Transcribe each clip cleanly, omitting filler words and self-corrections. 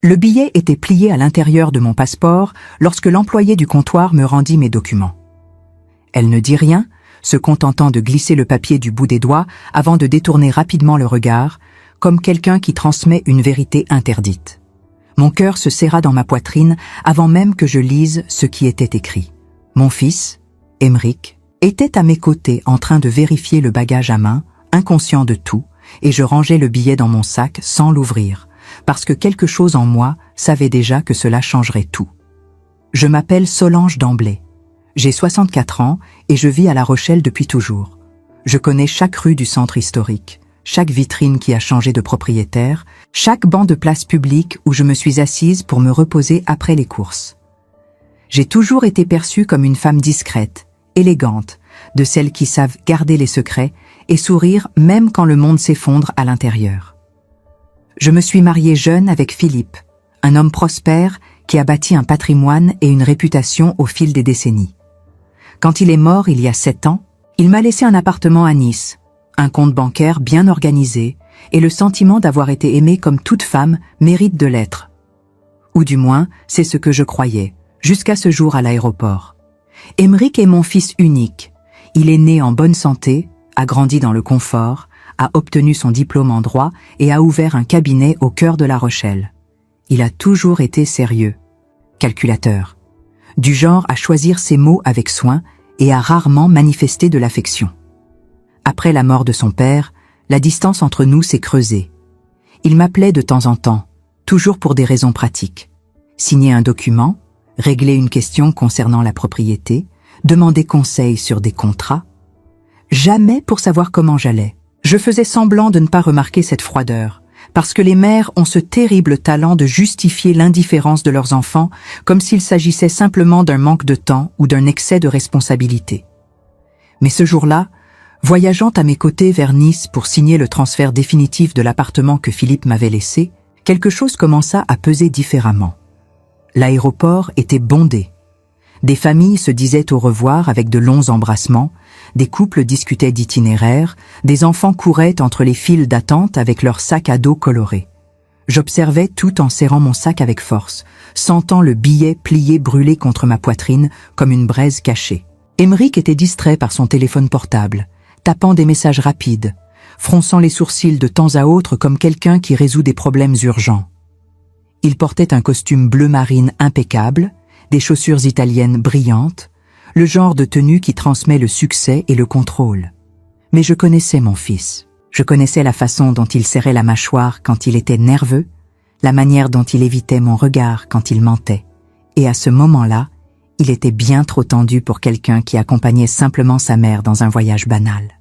Le billet était plié à l'intérieur de mon passeport lorsque l'employé du comptoir me rendit mes documents. Elle ne dit rien, se contentant de glisser le papier du bout des doigts avant de détourner rapidement le regard, comme quelqu'un qui transmet une vérité interdite. Mon cœur se serra dans ma poitrine avant même que je lise ce qui était écrit. Mon fils, Aymeric, était à mes côtés en train de vérifier le bagage à main, inconscient de tout, et je rangeais le billet dans mon sac sans l'ouvrir, parce que quelque chose en moi savait déjà que cela changerait tout. Je m'appelle Solange Damblay. J'ai 64 ans et je vis à La Rochelle depuis toujours. Je connais chaque rue du centre historique, chaque vitrine qui a changé de propriétaire, chaque banc de place publique où je me suis assise pour me reposer après les courses. J'ai toujours été perçue comme une femme discrète, élégante, de celles qui savent garder les secrets et sourire même quand le monde s'effondre à l'intérieur. Je me suis mariée jeune avec Philippe, un homme prospère qui a bâti un patrimoine et une réputation au fil des décennies. Quand il est mort il y a 7 ans, il m'a laissé un appartement à Nice, un compte bancaire bien organisé et le sentiment d'avoir été aimée comme toute femme mérite de l'être. Ou du moins, c'est ce que je croyais, jusqu'à ce jour à l'aéroport. Aymeric est mon fils unique. Il est né en bonne santé, a grandi dans le confort, a obtenu son diplôme en droit et a ouvert un cabinet au cœur de La Rochelle. Il a toujours été sérieux, calculateur, du genre à choisir ses mots avec soin et a rarement manifesté de l'affection. Après la mort de son père, la distance entre nous s'est creusée. Il m'appelait de temps en temps, toujours pour des raisons pratiques. Signer un document, régler une question concernant la propriété, demander conseil sur des contrats. Jamais pour savoir comment j'allais. Je faisais semblant de ne pas remarquer cette froideur, parce que les mères ont ce terrible talent de justifier l'indifférence de leurs enfants comme s'il s'agissait simplement d'un manque de temps ou d'un excès de responsabilité. Mais ce jour-là, voyageant à mes côtés vers Nice pour signer le transfert définitif de l'appartement que Philippe m'avait laissé, quelque chose commença à peser différemment. L'aéroport était bondé. Des familles se disaient au revoir avec de longs embrassements, des couples discutaient d'itinéraires, des enfants couraient entre les files d'attente avec leurs sacs à dos colorés. J'observais tout en serrant mon sac avec force, sentant le billet plié brûler contre ma poitrine comme une braise cachée. Aymeric était distrait par son téléphone portable, tapant des messages rapides, fronçant les sourcils de temps à autre comme quelqu'un qui résout des problèmes urgents. Il portait un costume bleu marine impeccable, des chaussures italiennes brillantes, le genre de tenue qui transmet le succès et le contrôle. Mais je connaissais mon fils. Je connaissais la façon dont il serrait la mâchoire quand il était nerveux, la manière dont il évitait mon regard quand il mentait. Et à ce moment-là, il était bien trop tendu pour quelqu'un qui accompagnait simplement sa mère dans un voyage banal.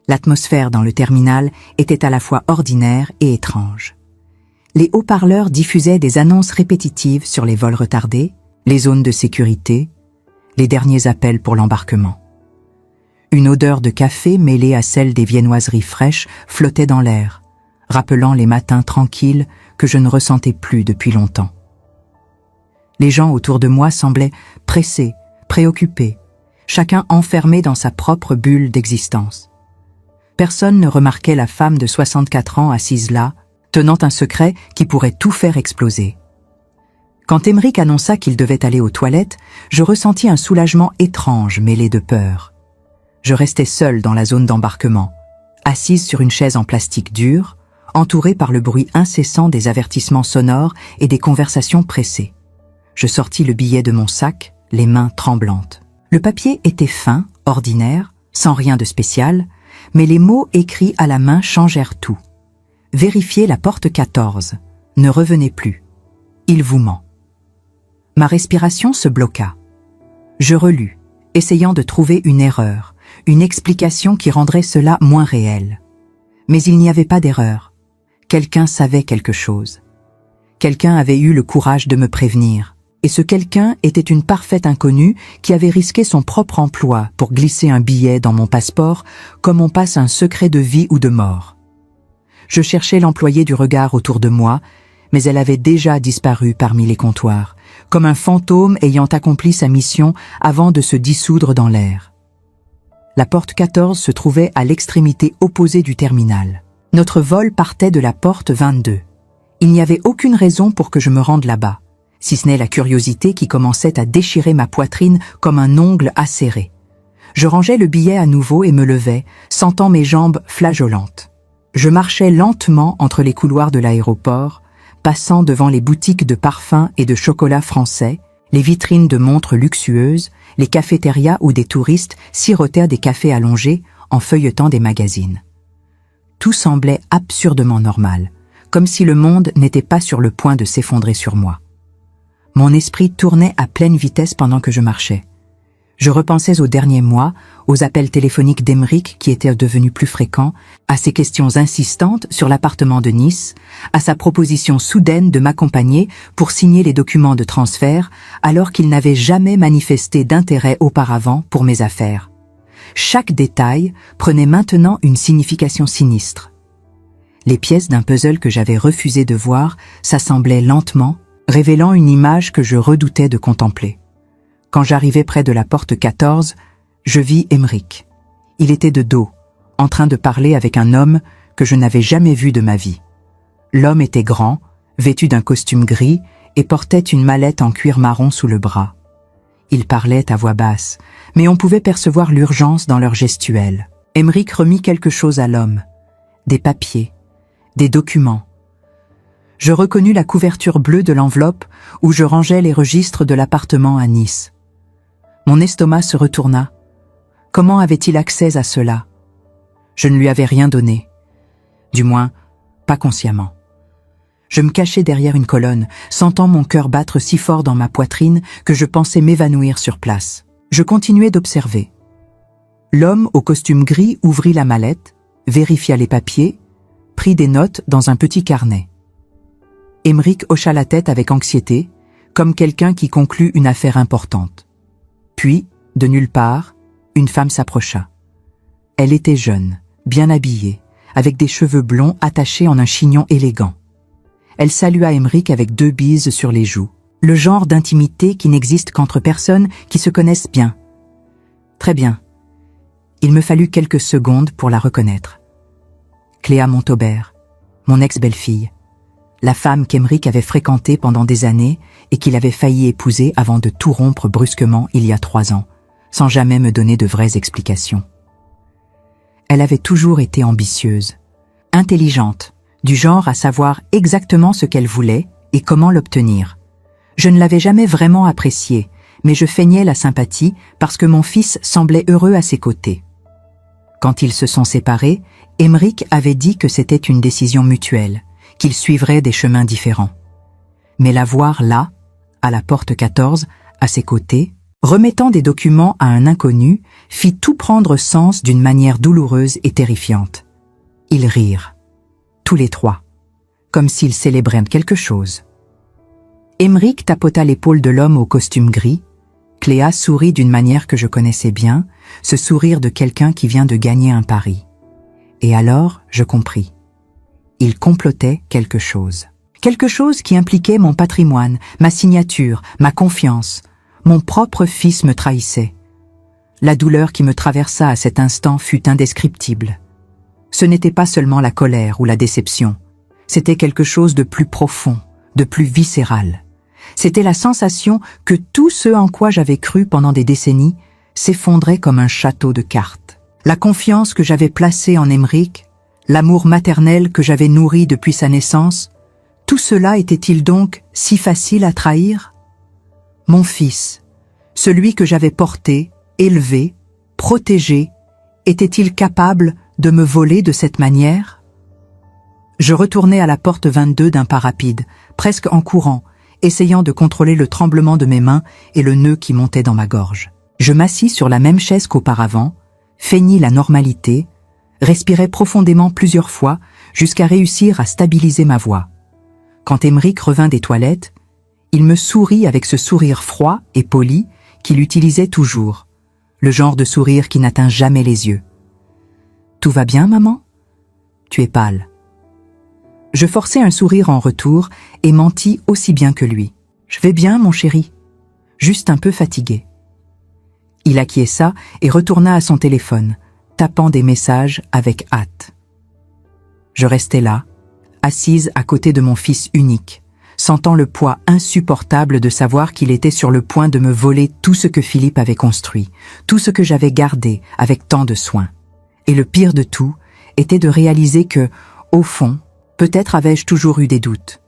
L'atmosphère dans le terminal était à la fois ordinaire et étrange. Les haut-parleurs diffusaient des annonces répétitives sur les vols retardés, les zones de sécurité, les derniers appels pour l'embarquement. Une odeur de café mêlée à celle des viennoiseries fraîches flottait dans l'air, rappelant les matins tranquilles que je ne ressentais plus depuis longtemps. Les gens autour de moi semblaient pressés, préoccupés, chacun enfermé dans sa propre bulle d'existence. Personne ne remarquait la femme de 64 ans assise là, tenant un secret qui pourrait tout faire exploser. Quand Aymeric annonça qu'il devait aller aux toilettes, je ressentis un soulagement étrange mêlé de peur. Je restais seule dans la zone d'embarquement, assise sur une chaise en plastique dur, entourée par le bruit incessant des avertissements sonores et des conversations pressées. Je sortis le billet de mon sac, les mains tremblantes. Le papier était fin, ordinaire, sans rien de spécial, mais les mots écrits à la main changèrent tout. Vérifiez la porte 14. Ne revenez plus. Il vous ment. Ma respiration se bloqua. Je relus, essayant de trouver une erreur, une explication qui rendrait cela moins réel. Mais il n'y avait pas d'erreur. Quelqu'un savait quelque chose. Quelqu'un avait eu le courage de me prévenir. Et ce quelqu'un était une parfaite inconnue qui avait risqué son propre emploi pour glisser un billet dans mon passeport comme on passe un secret de vie ou de mort. Je cherchais l'employé du regard autour de moi, mais elle avait déjà disparu parmi les comptoirs, comme un fantôme ayant accompli sa mission avant de se dissoudre dans l'air. La porte 14 se trouvait à l'extrémité opposée du terminal. Notre vol partait de la porte 22. Il n'y avait aucune raison pour que je me rende là-bas, si ce n'est la curiosité qui commençait à déchirer ma poitrine comme un ongle acéré. Je rangeais le billet à nouveau et me levais, sentant mes jambes flageolantes. Je marchais lentement entre les couloirs de l'aéroport, passant devant les boutiques de parfums et de chocolats français, les vitrines de montres luxueuses, les cafétérias où des touristes sirotèrent des cafés allongés en feuilletant des magazines. Tout semblait absurdement normal, comme si le monde n'était pas sur le point de s'effondrer sur moi. Mon esprit tournait à pleine vitesse pendant que je marchais. Je repensais aux derniers mois, aux appels téléphoniques d'Aymeric qui étaient devenus plus fréquents, à ses questions insistantes sur l'appartement de Nice, à sa proposition soudaine de m'accompagner pour signer les documents de transfert alors qu'il n'avait jamais manifesté d'intérêt auparavant pour mes affaires. Chaque détail prenait maintenant une signification sinistre. Les pièces d'un puzzle que j'avais refusé de voir s'assemblaient lentement, révélant une image que je redoutais de contempler. Quand j'arrivai près de la porte 14, je vis Aymeric. Il était de dos, en train de parler avec un homme que je n'avais jamais vu de ma vie. L'homme était grand, vêtu d'un costume gris et portait une mallette en cuir marron sous le bras. Il parlait à voix basse, mais on pouvait percevoir l'urgence dans leur gestuelle. Aymeric remit quelque chose à l'homme. Des papiers, des documents. Je reconnus la couverture bleue de l'enveloppe où je rangeais les registres de l'appartement à Nice. Mon estomac se retourna. Comment avait-il accès à cela? Je ne lui avais rien donné. Du moins, pas consciemment. Je me cachai derrière une colonne, sentant mon cœur battre si fort dans ma poitrine que je pensais m'évanouir sur place. Je continuais d'observer. L'homme au costume gris ouvrit la mallette, vérifia les papiers, prit des notes dans un petit carnet. Aymeric hocha la tête avec anxiété, comme quelqu'un qui conclut une affaire importante. Puis, de nulle part, une femme s'approcha. Elle était jeune, bien habillée, avec des cheveux blonds attachés en un chignon élégant. Elle salua Aymeric avec 2 bises sur les joues, le genre d'intimité qui n'existe qu'entre personnes qui se connaissent bien. Très bien. Il me fallut quelques secondes pour la reconnaître. Cléa Montaubert, mon ex-belle-fille, la femme qu'Aymeric avait fréquentée pendant des années et qu'il avait failli épouser avant de tout rompre brusquement il y a 3 ans, sans jamais me donner de vraies explications. Elle avait toujours été ambitieuse, intelligente, du genre à savoir exactement ce qu'elle voulait et comment l'obtenir. Je ne l'avais jamais vraiment appréciée, mais je feignais la sympathie parce que mon fils semblait heureux à ses côtés. Quand ils se sont séparés, Aymeric avait dit que c'était une décision mutuelle, qu'ils suivraient des chemins différents. Mais la voir là, à la porte 14, à ses côtés, remettant des documents à un inconnu, fit tout prendre sens d'une manière douloureuse et terrifiante. Ils rirent, tous les 3, comme s'ils célébraient quelque chose. Aymeric tapota l'épaule de l'homme au costume gris. Cléa sourit d'une manière que je connaissais bien, ce sourire de quelqu'un qui vient de gagner un pari. Et alors, je compris. Il complotait quelque chose. Quelque chose qui impliquait mon patrimoine, ma signature, ma confiance. Mon propre fils me trahissait. La douleur qui me traversa à cet instant fut indescriptible. Ce n'était pas seulement la colère ou la déception. C'était quelque chose de plus profond, de plus viscéral. C'était la sensation que tout ce en quoi j'avais cru pendant des décennies s'effondrait comme un château de cartes. La confiance que j'avais placée en Aymeric, l'amour maternel que j'avais nourri depuis sa naissance, tout cela était-il donc si facile à trahir? Mon fils, celui que j'avais porté, élevé, protégé, était-il capable de me voler de cette manière? Je retournai à la porte 22 d'un pas rapide, presque en courant, essayant de contrôler le tremblement de mes mains et le nœud qui montait dans ma gorge. Je m'assis sur la même chaise qu'auparavant, feignis la normalité, respirai profondément plusieurs fois jusqu'à réussir à stabiliser ma voix. Quand Aymeric revint des toilettes, il me sourit avec ce sourire froid et poli qu'il utilisait toujours, le genre de sourire qui n'atteint jamais les yeux. « Tout va bien, maman ? Tu es pâle. » Je forçai un sourire en retour et mentis aussi bien que lui. « Je vais bien, mon chéri. Juste un peu fatigué. » Il acquiesça et retourna à son téléphone, tapant des messages avec hâte. Je restai là, assise à côté de mon fils unique, sentant le poids insupportable de savoir qu'il était sur le point de me voler tout ce que Philippe avait construit, tout ce que j'avais gardé avec tant de soin. Et le pire de tout était de réaliser que, au fond, peut-être avais-je toujours eu des doutes.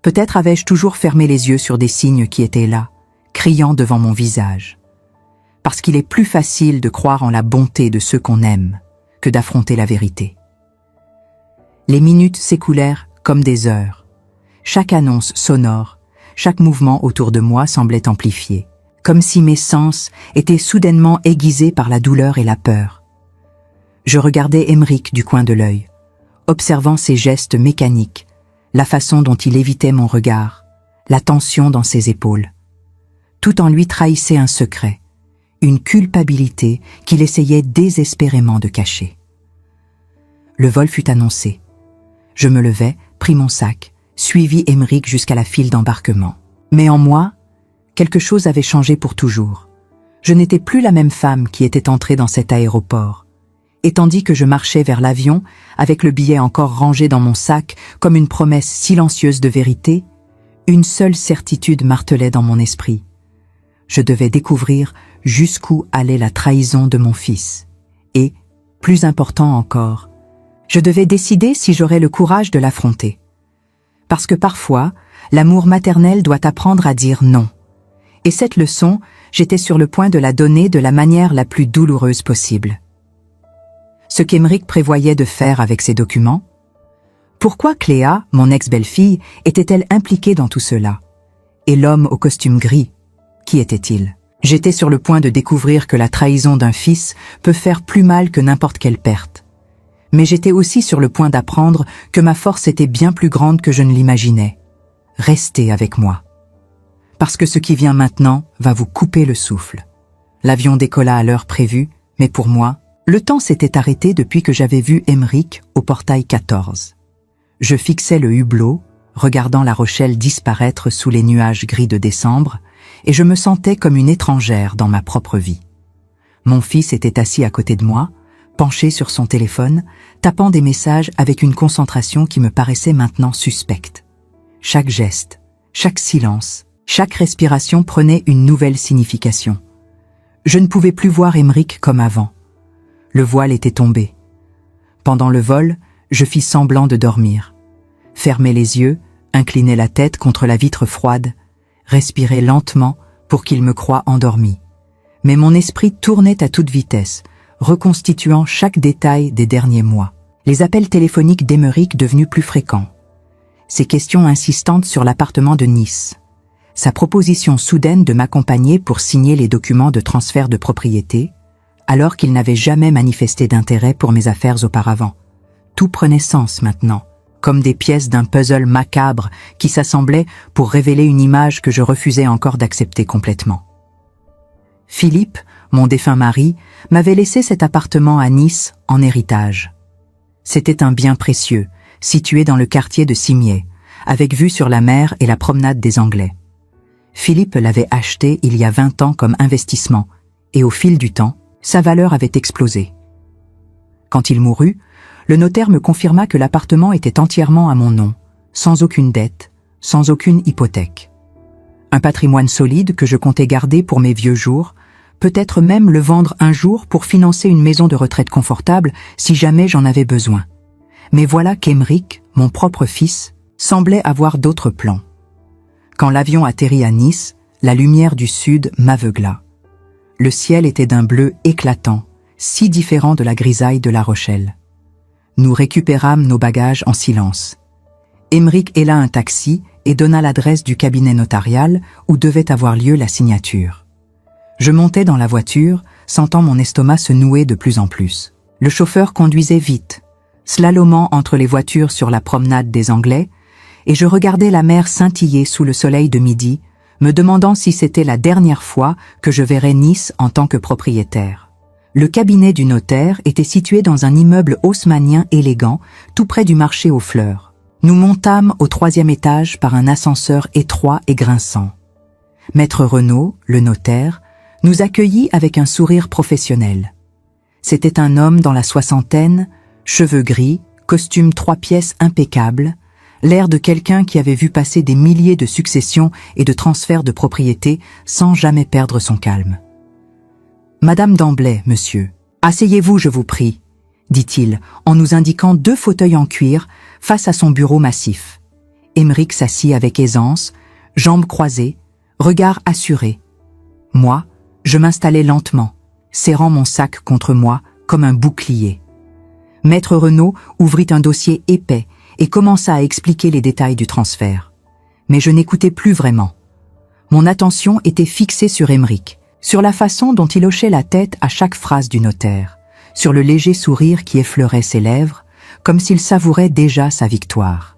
Peut-être avais-je toujours fermé les yeux sur des signes qui étaient là, criant devant mon visage. Parce qu'il est plus facile de croire en la bonté de ceux qu'on aime que d'affronter la vérité. Les minutes s'écoulèrent comme des heures. Chaque annonce sonore, chaque mouvement autour de moi semblait amplifié, comme si mes sens étaient soudainement aiguisés par la douleur et la peur. Je regardais Aymeric du coin de l'œil, observant ses gestes mécaniques, la façon dont il évitait mon regard, la tension dans ses épaules. Tout en lui trahissait un secret, une culpabilité qu'il essayait désespérément de cacher. Le vol fut annoncé. Je me levai, pris mon sac, suivis Aymeric jusqu'à la file d'embarquement. Mais en moi, quelque chose avait changé pour toujours. Je n'étais plus la même femme qui était entrée dans cet aéroport. Et tandis que je marchais vers l'avion, avec le billet encore rangé dans mon sac comme une promesse silencieuse de vérité, une seule certitude martelait dans mon esprit. Je devais découvrir jusqu'où allait la trahison de mon fils. Et, plus important encore, je devais décider si j'aurais le courage de l'affronter. Parce que parfois, l'amour maternel doit apprendre à dire non. Et cette leçon, j'étais sur le point de la donner de la manière la plus douloureuse possible. Ce qu'Aymeric prévoyait de faire avec ces documents? Pourquoi Cléa, mon ex-belle-fille, était-elle impliquée dans tout cela? Et l'homme au costume gris, qui était-il? J'étais sur le point de découvrir que la trahison d'un fils peut faire plus mal que n'importe quelle perte. Mais j'étais aussi sur le point d'apprendre que ma force était bien plus grande que je ne l'imaginais. Restez avec moi. Parce que ce qui vient maintenant va vous couper le souffle. L'avion décolla à l'heure prévue, mais pour moi, le temps s'était arrêté depuis que j'avais vu Aymeric au portail 14. Je fixais le hublot, regardant La Rochelle disparaître sous les nuages gris de décembre, et je me sentais comme une étrangère dans ma propre vie. Mon fils était assis à côté de moi, penché sur son téléphone, tapant des messages avec une concentration qui me paraissait maintenant suspecte. Chaque geste, chaque silence, chaque respiration prenait une nouvelle signification. Je ne pouvais plus voir Aymeric comme avant. Le voile était tombé. Pendant le vol, je fis semblant de dormir. Fermais les yeux, inclinais la tête contre la vitre froide, respirais lentement pour qu'il me croie endormi. Mais mon esprit tournait à toute vitesse, reconstituant chaque détail des derniers mois. Les appels téléphoniques d'Aymeric devenus plus fréquents. Ses questions insistantes sur l'appartement de Nice. Sa proposition soudaine de m'accompagner pour signer les documents de transfert de propriété, alors qu'il n'avait jamais manifesté d'intérêt pour mes affaires auparavant. Tout prenait sens maintenant, comme des pièces d'un puzzle macabre qui s'assemblaient pour révéler une image que je refusais encore d'accepter complètement. Philippe, mon défunt mari, m'avait laissé cet appartement à Nice en héritage. C'était un bien précieux, situé dans le quartier de Cimiez, avec vue sur la mer et la promenade des Anglais. Philippe l'avait acheté il y a 20 ans comme investissement, et au fil du temps, sa valeur avait explosé. Quand il mourut, le notaire me confirma que l'appartement était entièrement à mon nom, sans aucune dette, sans aucune hypothèque. Un patrimoine solide que je comptais garder pour mes vieux jours, peut-être même le vendre un jour pour financer une maison de retraite confortable si jamais j'en avais besoin. Mais voilà qu'Aymeric, mon propre fils, semblait avoir d'autres plans. Quand l'avion atterrit à Nice, la lumière du sud m'aveugla. Le ciel était d'un bleu éclatant, si différent de la grisaille de La Rochelle. Nous récupérâmes nos bagages en silence. Aymeric héla un taxi et donna l'adresse du cabinet notarial où devait avoir lieu la signature. Je montais dans la voiture, sentant mon estomac se nouer de plus en plus. Le chauffeur conduisait vite, slalomant entre les voitures sur la promenade des Anglais, et je regardais la mer scintiller sous le soleil de midi, me demandant si c'était la dernière fois que je verrais Nice en tant que propriétaire. Le cabinet du notaire était situé dans un immeuble haussmannien élégant, tout près du marché aux fleurs. Nous montâmes au 3e étage par un ascenseur étroit et grinçant. Maître Renaud, le notaire, nous accueillit avec un sourire professionnel. C'était un homme dans la soixantaine, cheveux gris, costume 3 pièces impeccable, l'air de quelqu'un qui avait vu passer des milliers de successions et de transferts de propriété sans jamais perdre son calme. « Madame d'Amblay, monsieur, asseyez-vous, je vous prie, » dit-il, en nous indiquant 2 fauteuils en cuir face à son bureau massif. Aymeric s'assit avec aisance, jambes croisées, regard assuré. Moi, je m'installai lentement, serrant mon sac contre moi comme un bouclier. Maître Renaud ouvrit un dossier épais et commença à expliquer les détails du transfert. Mais je n'écoutais plus vraiment. Mon attention était fixée sur Aymeric, sur la façon dont il hochait la tête à chaque phrase du notaire, sur le léger sourire qui effleurait ses lèvres, comme s'il savourait déjà sa victoire.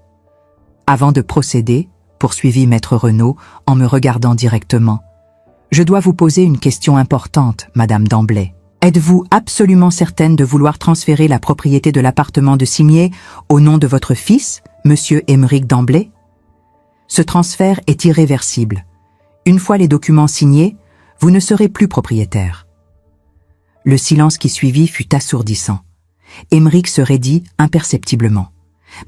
Avant de procéder, poursuivit Maître Renaud en me regardant directement, je dois vous poser une question importante, Madame d'Amblay. Êtes-vous absolument certaine de vouloir transférer la propriété de l'appartement de Cimiez au nom de votre fils, Monsieur Aymeric d'Amblay? Ce transfert est irréversible. Une fois les documents signés, vous ne serez plus propriétaire. Le silence qui suivit fut assourdissant. Aymeric se raidit imperceptiblement.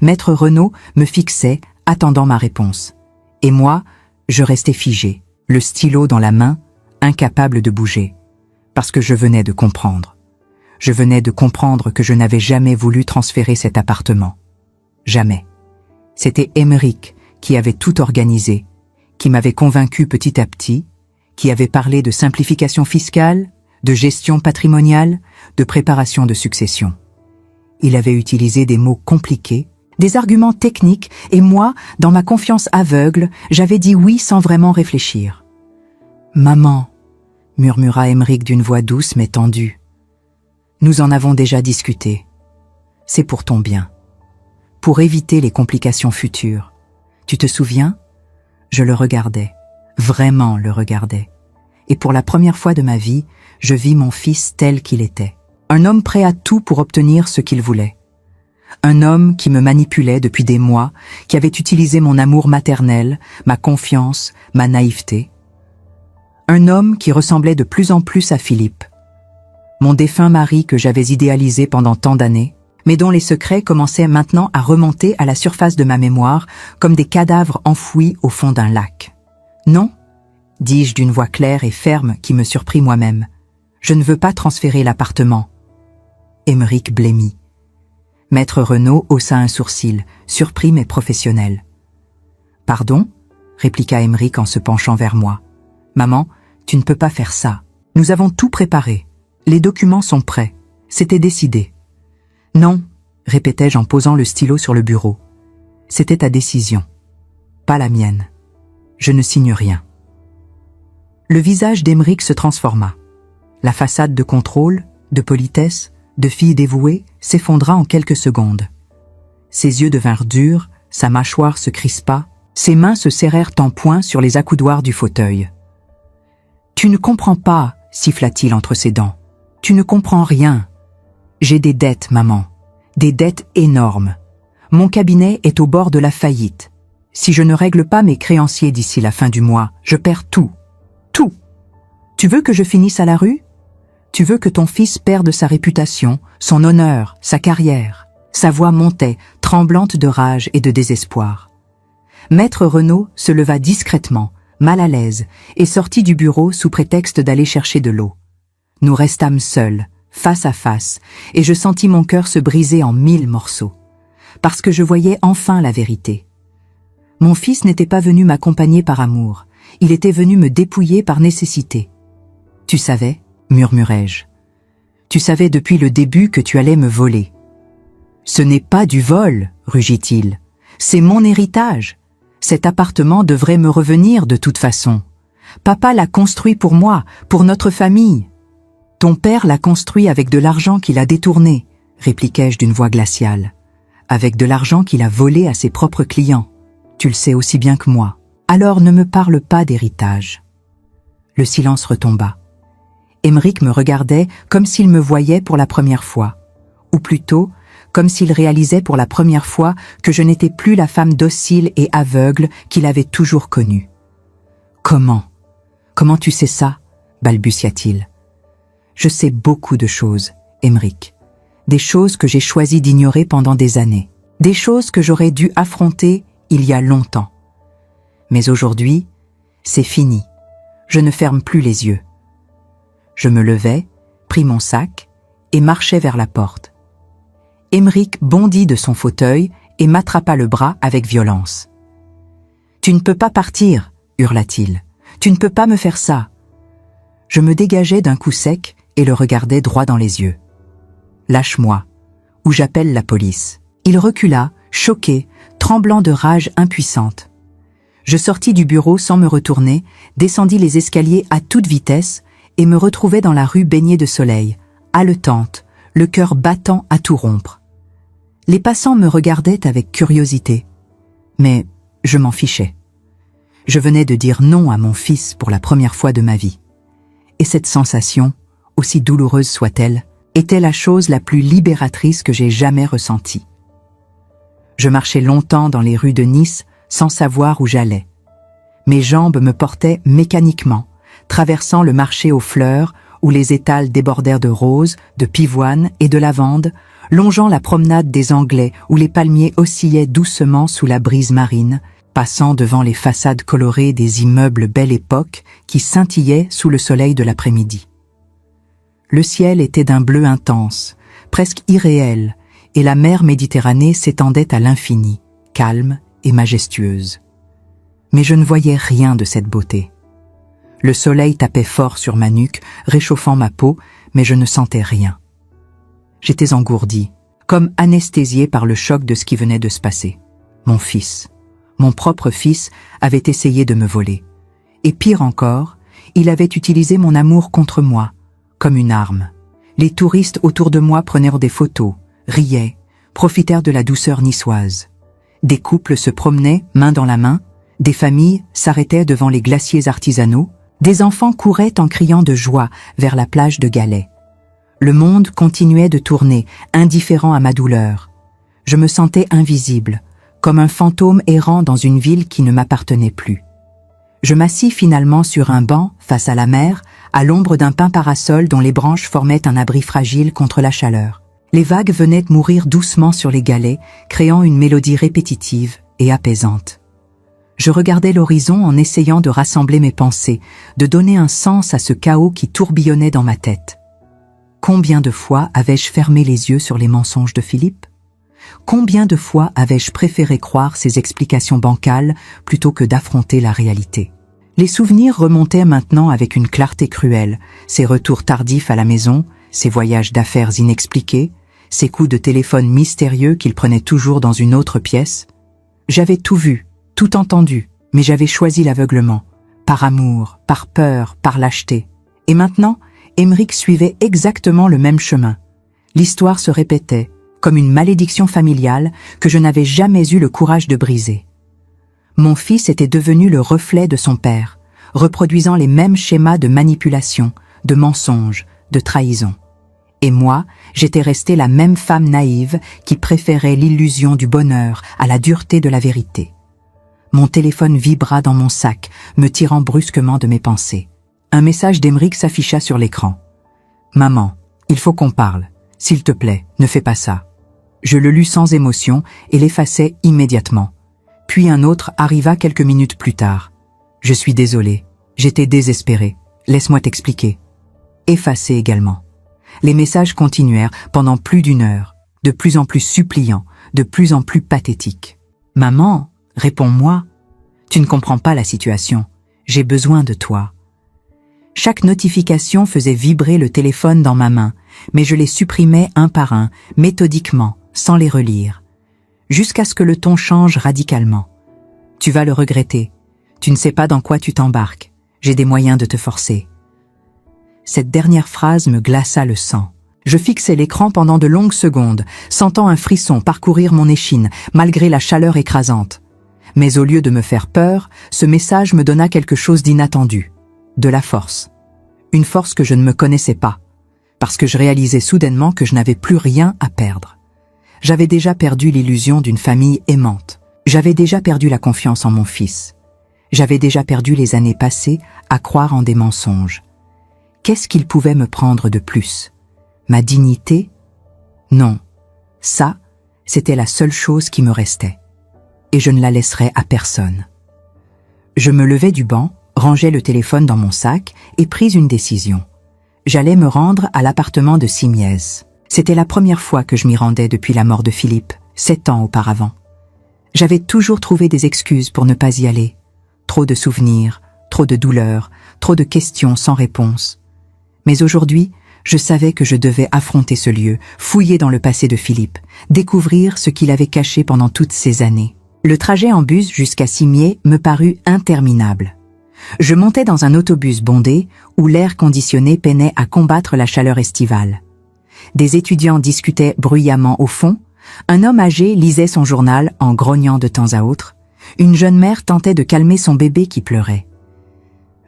Maître Renaud me fixait, attendant ma réponse. Et moi, je restais figé, le stylo dans la main, incapable de bouger. Parce que je venais de comprendre. Je venais de comprendre que je n'avais jamais voulu transférer cet appartement. Jamais. C'était Aymeric qui avait tout organisé, qui m'avait convaincu petit à petit, qui avait parlé de simplification fiscale, de gestion patrimoniale, de préparation de succession. Il avait utilisé des mots compliqués, des arguments techniques, et moi, dans ma confiance aveugle, j'avais dit oui sans vraiment réfléchir. « Maman », murmura Aymeric d'une voix douce mais tendue. « Nous en avons déjà discuté. C'est pour ton bien. Pour éviter les complications futures. Tu te souviens ?» Je le regardais, vraiment le regardais. Et pour la première fois de ma vie, je vis mon fils tel qu'il était. Un homme prêt à tout pour obtenir ce qu'il voulait. Un homme qui me manipulait depuis des mois, qui avait utilisé mon amour maternel, ma confiance, ma naïveté. Un homme qui ressemblait de plus en plus à Philippe. Mon défunt mari que j'avais idéalisé pendant tant d'années, mais dont les secrets commençaient maintenant à remonter à la surface de ma mémoire comme des cadavres enfouis au fond d'un lac. « Non », dis-je d'une voix claire et ferme qui me surprit moi-même. « Je ne veux pas transférer l'appartement. » Aymeric blêmit. Maître Renaud haussa un sourcil, surpris mais professionnel. « Pardon ?» répliqua Aymeric en se penchant vers moi. « Maman, tu ne peux pas faire ça. Nous avons tout préparé. Les documents sont prêts. C'était décidé. » « Non, » répétai-je en posant le stylo sur le bureau. « C'était ta décision. Pas la mienne. Je ne signe rien. » Le visage d'Aymeric se transforma. La façade de contrôle, de politesse, de fille dévouée s'effondra en quelques secondes. Ses yeux devinrent durs, sa mâchoire se crispa, ses mains se serrèrent en poing sur les accoudoirs du fauteuil. « Tu ne comprends pas, » siffla-t-il entre ses dents. « Tu ne comprends rien. J'ai des dettes, maman. Des dettes énormes. Mon cabinet est au bord de la faillite. Si je ne règle pas mes créanciers d'ici la fin du mois, je perds tout. Tout. Tu veux que je finisse à la rue ? Tu veux que ton fils perde sa réputation, son honneur, sa carrière. » Sa voix montait, tremblante de rage et de désespoir. Maître Renaud se leva discrètement, mal à l'aise, et sortit du bureau sous prétexte d'aller chercher de l'eau. Nous restâmes seuls, face à face, et je sentis mon cœur se briser en 1000 morceaux. Parce que je voyais enfin la vérité. Mon fils n'était pas venu m'accompagner par amour, il était venu me dépouiller par nécessité. « Tu savais » murmurai-je. « Tu savais depuis le début que tu allais me voler. »« Ce n'est pas du vol, » rugit-il. « C'est mon héritage. Cet appartement devrait me revenir de toute façon. Papa l'a construit pour moi, pour notre famille. »« Ton père l'a construit avec de l'argent qu'il a détourné, » répliquai-je d'une voix glaciale. « Avec de l'argent qu'il a volé à ses propres clients. Tu le sais aussi bien que moi. Alors ne me parle pas d'héritage. » Le silence retomba. Aymeric me regardait comme s'il me voyait pour la première fois. Ou plutôt, comme s'il réalisait pour la première fois que je n'étais plus la femme docile et aveugle qu'il avait toujours connue. « Comment ? Comment tu sais ça ?» balbutia-t-il. « Je sais beaucoup de choses, Aymeric. Des choses que j'ai choisi d'ignorer pendant des années. Des choses que j'aurais dû affronter il y a longtemps. Mais aujourd'hui, c'est fini. Je ne ferme plus les yeux. Je me levai, pris mon sac et marchai vers la porte. Émeric bondit de son fauteuil et m'attrapa le bras avec violence. « Tu ne peux pas partir !» hurla-t-il. « Tu ne peux pas me faire ça !» Je me dégageai d'un coup sec et le regardai droit dans les yeux. « Lâche-moi, ou j'appelle la police. » Il recula, choqué, tremblant de rage impuissante. Je sortis du bureau sans me retourner, descendis les escaliers à toute vitesse et me retrouvai dans la rue baignée de soleil, haletante, le cœur battant à tout rompre. Les passants me regardaient avec curiosité, mais je m'en fichais. Je venais de dire non à mon fils pour la première fois de ma vie. Et cette sensation, aussi douloureuse soit-elle, était la chose la plus libératrice que j'ai jamais ressentie. Je marchais longtemps dans les rues de Nice sans savoir où j'allais. Mes jambes me portaient mécaniquement, traversant le marché aux fleurs où les étals débordèrent de roses, de pivoines et de lavandes, longeant la promenade des Anglais où les palmiers oscillaient doucement sous la brise marine, passant devant les façades colorées des immeubles Belle Époque qui scintillaient sous le soleil de l'après-midi. Le ciel était d'un bleu intense, presque irréel, et la mer Méditerranée s'étendait à l'infini, calme et majestueuse. Mais je ne voyais rien de cette beauté. Le soleil tapait fort sur ma nuque, réchauffant ma peau, mais je ne sentais rien. J'étais engourdi, comme anesthésié par le choc de ce qui venait de se passer. Mon fils, mon propre fils, avait essayé de me voler. Et pire encore, il avait utilisé mon amour contre moi, comme une arme. Les touristes autour de moi prenaient des photos, riaient, profitèrent de la douceur niçoise. Des couples se promenaient, main dans la main, des familles s'arrêtaient devant les glaciers artisanaux, des enfants couraient en criant de joie vers la plage de Galets. Le monde continuait de tourner, indifférent à ma douleur. Je me sentais invisible, comme un fantôme errant dans une ville qui ne m'appartenait plus. Je m'assis finalement sur un banc, face à la mer, à l'ombre d'un pin parasol dont les branches formaient un abri fragile contre la chaleur. Les vagues venaient mourir doucement sur les galets, créant une mélodie répétitive et apaisante. Je regardais l'horizon en essayant de rassembler mes pensées, de donner un sens à ce chaos qui tourbillonnait dans ma tête. Combien de fois avais-je fermé les yeux sur les mensonges de Philippe? Combien de fois avais-je préféré croire ses explications bancales plutôt que d'affronter la réalité? Les souvenirs remontaient maintenant avec une clarté cruelle, ses retours tardifs à la maison, ses voyages d'affaires inexpliqués, ses coups de téléphone mystérieux qu'il prenait toujours dans une autre pièce. J'avais tout vu, tout entendu, mais j'avais choisi l'aveuglement, par amour, par peur, par lâcheté. Et maintenant, Émeric suivait exactement le même chemin. L'histoire se répétait, comme une malédiction familiale que je n'avais jamais eu le courage de briser. Mon fils était devenu le reflet de son père, reproduisant les mêmes schémas de manipulation, de mensonges, de trahison. Et moi, j'étais restée la même femme naïve qui préférait l'illusion du bonheur à la dureté de la vérité. Mon téléphone vibra dans mon sac, me tirant brusquement de mes pensées. Un message d'Émeric s'afficha sur l'écran. « Maman, il faut qu'on parle. S'il te plaît, ne fais pas ça. » Je le lus sans émotion et l'effaçai immédiatement. Puis un autre arriva quelques minutes plus tard. « Je suis désolé. J'étais désespéré. Laisse-moi t'expliquer. » Effacé également. Les messages continuèrent pendant plus d'1 heure, de plus en plus suppliants, de plus en plus pathétiques. « Maman, réponds-moi. Tu ne comprends pas la situation. J'ai besoin de toi. » Chaque notification faisait vibrer le téléphone dans ma main, mais je les supprimais un par un, méthodiquement, sans les relire. Jusqu'à ce que le ton change radicalement. « Tu vas le regretter. Tu ne sais pas dans quoi tu t'embarques. J'ai des moyens de te forcer. » Cette dernière phrase me glaça le sang. Je fixai l'écran pendant de longues secondes, sentant un frisson parcourir mon échine, malgré la chaleur écrasante. Mais au lieu de me faire peur, ce message me donna quelque chose d'inattendu. De la force. Une force que je ne me connaissais pas, parce que je réalisais soudainement que je n'avais plus rien à perdre. J'avais déjà perdu l'illusion d'une famille aimante. J'avais déjà perdu la confiance en mon fils. J'avais déjà perdu les années passées à croire en des mensonges. Qu'est-ce qu'il pouvait me prendre de plus? Ma dignité? Non. Ça, C'était la seule chose qui me restait. Et je ne la laisserais à personne. Je me levai du banc, rangeai le téléphone dans mon sac et pris une décision. J'allais me rendre à l'appartement de Simiez. C'était la première fois que je m'y rendais depuis la mort de Philippe, 7 ans auparavant. J'avais toujours trouvé des excuses pour ne pas y aller. Trop de souvenirs, trop de douleurs, trop de questions sans réponse. Mais aujourd'hui, je savais que je devais affronter ce lieu, fouiller dans le passé de Philippe, découvrir ce qu'il avait caché pendant toutes ces années. Le trajet en bus jusqu'à Cimiez me parut interminable. Je montais dans un autobus bondé où l'air conditionné peinait à combattre la chaleur estivale. Des étudiants discutaient bruyamment au fond, un homme âgé lisait son journal en grognant de temps à autre, une jeune mère tentait de calmer son bébé qui pleurait.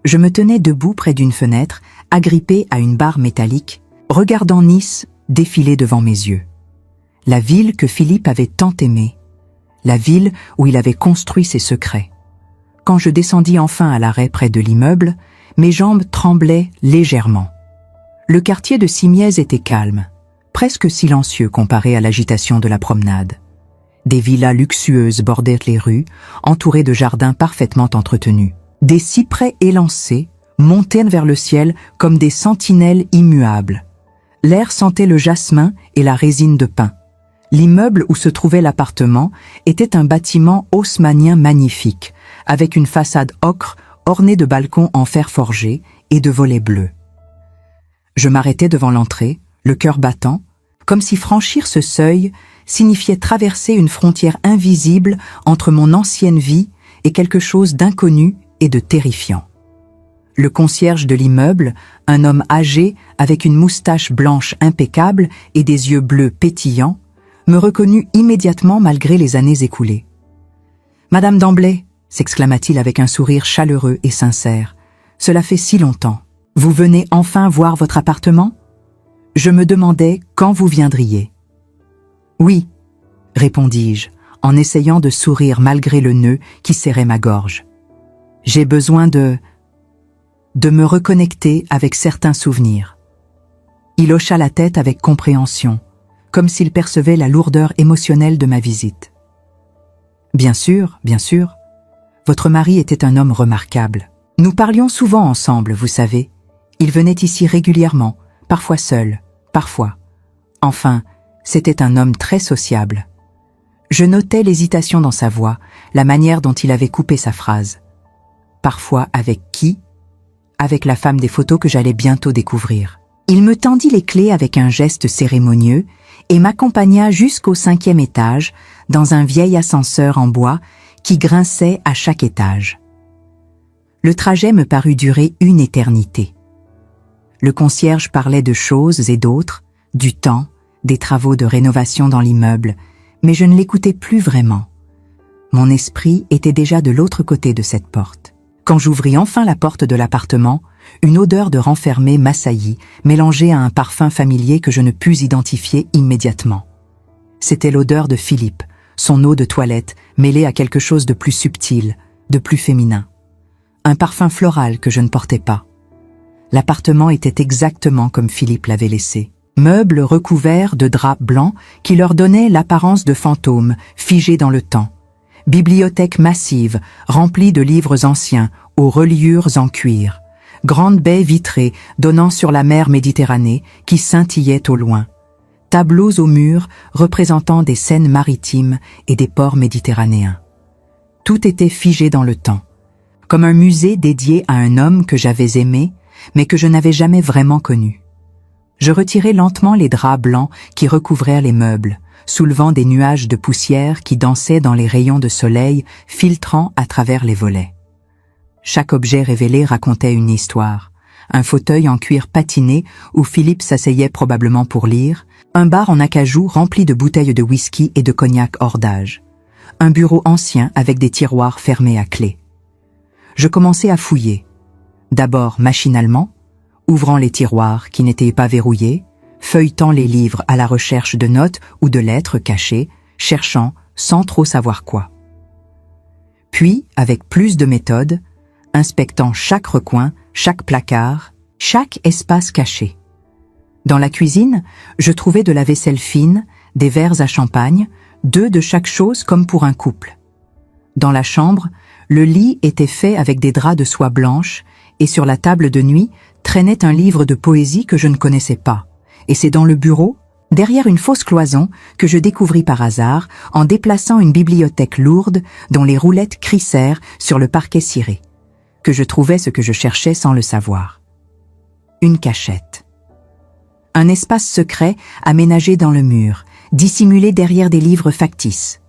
Je me tenais debout près d'une fenêtre, agrippé à une barre métallique, regardant Nice défiler devant mes yeux. La ville que Philippe avait tant aimée, la ville où il avait construit ses secrets. Quand je descendis enfin à l'arrêt près de l'immeuble, mes jambes tremblaient légèrement. Le quartier de Simiez était calme, presque silencieux comparé à l'agitation de la promenade. Des villas luxueuses bordaient les rues, entourées de jardins parfaitement entretenus. Des cyprès élancés montaient vers le ciel comme des sentinelles immuables. L'air sentait le jasmin et la résine de pin. L'immeuble où se trouvait l'appartement était un bâtiment haussmannien magnifique, avec une façade ocre ornée de balcons en fer forgé et de volets bleus. Je m'arrêtai devant l'entrée, le cœur battant, comme si franchir ce seuil signifiait traverser une frontière invisible entre mon ancienne vie et quelque chose d'inconnu et de terrifiant. Le concierge de l'immeuble, un homme âgé avec une moustache blanche impeccable et des yeux bleus pétillants, me reconnut immédiatement malgré les années écoulées. « Madame Damblay !» s'exclama-t-il avec un sourire chaleureux et sincère. « Cela fait si longtemps. Vous venez enfin voir votre appartement ? Je me demandais quand vous viendriez. »« Oui, » répondis-je, en essayant de sourire malgré le nœud qui serrait ma gorge. « J'ai besoin de me reconnecter avec certains souvenirs. » Il hocha la tête avec compréhension, comme s'il percevait la lourdeur émotionnelle de ma visite. « Bien sûr, votre mari était un homme remarquable. Nous parlions souvent ensemble, vous savez. Il venait ici régulièrement, parfois seul, parfois. Enfin, c'était un homme très sociable. » Je notais l'hésitation dans sa voix, la manière dont il avait coupé sa phrase. Parfois avec qui ? Avec la femme des photos que j'allais bientôt découvrir. Il me tendit les clés avec un geste cérémonieux et m'accompagna jusqu'au 5e étage dans un vieil ascenseur en bois qui grinçait à chaque étage. Le trajet me parut durer une éternité. Le concierge parlait de choses et d'autres, du temps, des travaux de rénovation dans l'immeuble, mais je ne l'écoutais plus vraiment. Mon esprit était déjà de l'autre côté de cette porte. Quand j'ouvris enfin la porte de l'appartement, une odeur de renfermé m'assaillit, mélangée à un parfum familier que je ne pus identifier immédiatement. C'était l'odeur de Philippe, son eau de toilette mêlée à quelque chose de plus subtil, de plus féminin. Un parfum floral que je ne portais pas. L'appartement était exactement comme Philippe l'avait laissé. Meubles recouverts de draps blancs qui leur donnaient l'apparence de fantômes, figés dans le temps. Bibliothèque massive, remplie de livres anciens, aux reliures en cuir. Grande baie vitrée donnant sur la mer Méditerranée qui scintillait au loin. Tableaux aux murs représentant des scènes maritimes et des ports méditerranéens. Tout était figé dans le temps, comme un musée dédié à un homme que j'avais aimé, mais que je n'avais jamais vraiment connu. Je retirai lentement les draps blancs qui recouvraient les meubles, soulevant des nuages de poussière qui dansaient dans les rayons de soleil filtrant à travers les volets. Chaque objet révélé racontait une histoire. Un fauteuil en cuir patiné où Philippe s'asseyait probablement pour lire, un bar en acajou rempli de bouteilles de whisky et de cognac hors d'âge, un bureau ancien avec des tiroirs fermés à clé. Je commençai à fouiller, d'abord machinalement, ouvrant les tiroirs qui n'étaient pas verrouillés, feuilletant les livres à la recherche de notes ou de lettres cachées, cherchant sans trop savoir quoi. Puis, avec plus de méthode, inspectant chaque recoin, chaque placard, chaque espace caché. Dans la cuisine, je trouvais de la vaisselle fine, des verres à champagne, 2 de chaque chose comme pour un couple. Dans la chambre, le lit était fait avec des draps de soie blanche et sur la table de nuit traînait un livre de poésie que je ne connaissais pas. Et c'est dans le bureau, derrière une fausse cloison, que je découvris par hasard en déplaçant une bibliothèque lourde dont les roulettes crissèrent sur le parquet ciré, que je trouvais ce que je cherchais sans le savoir. Une cachette. Un espace secret aménagé dans le mur, dissimulé derrière des livres factices.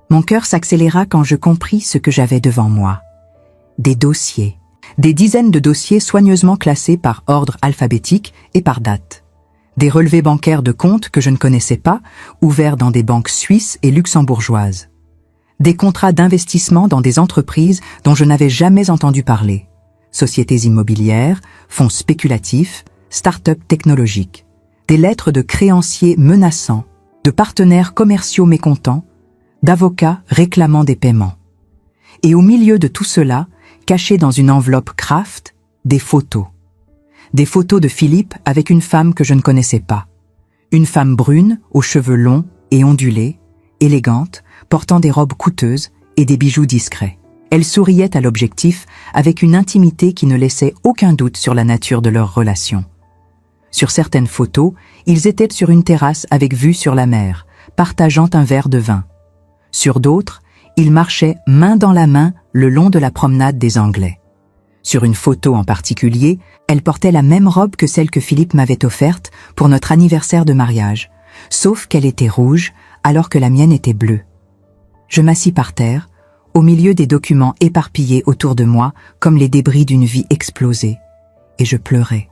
Mon cœur s'accéléra quand je compris ce que j'avais devant moi. Des dossiers. Des dizaines de dossiers soigneusement classés par ordre alphabétique et par date. Des relevés bancaires de comptes que je ne connaissais pas, ouverts dans des banques suisses et luxembourgeoises. Des contrats d'investissement dans des entreprises dont je n'avais jamais entendu parler. Sociétés immobilières, fonds spéculatifs, start-up technologiques. Des lettres de créanciers menaçants, de partenaires commerciaux mécontents, d'avocats réclamant des paiements. Et au milieu de tout cela, cachées dans une enveloppe Kraft, des photos. Des photos de Philippe avec une femme que je ne connaissais pas. Une femme brune, aux cheveux longs et ondulés, élégante, portant des robes coûteuses et des bijoux discrets. Elle souriait à l'objectif avec une intimité qui ne laissait aucun doute sur la nature de leur relation. Sur certaines photos, ils étaient sur une terrasse avec vue sur la mer, partageant un verre de vin. Sur d'autres, ils marchaient main dans la main le long de la promenade des Anglais. Sur une photo en particulier, elle portait la même robe que celle que Philippe m'avait offerte pour notre anniversaire de mariage, sauf qu'elle était rouge alors que la mienne était bleue. Je m'assis par terre, au milieu des documents éparpillés autour de moi comme les débris d'une vie explosée, et je pleurais.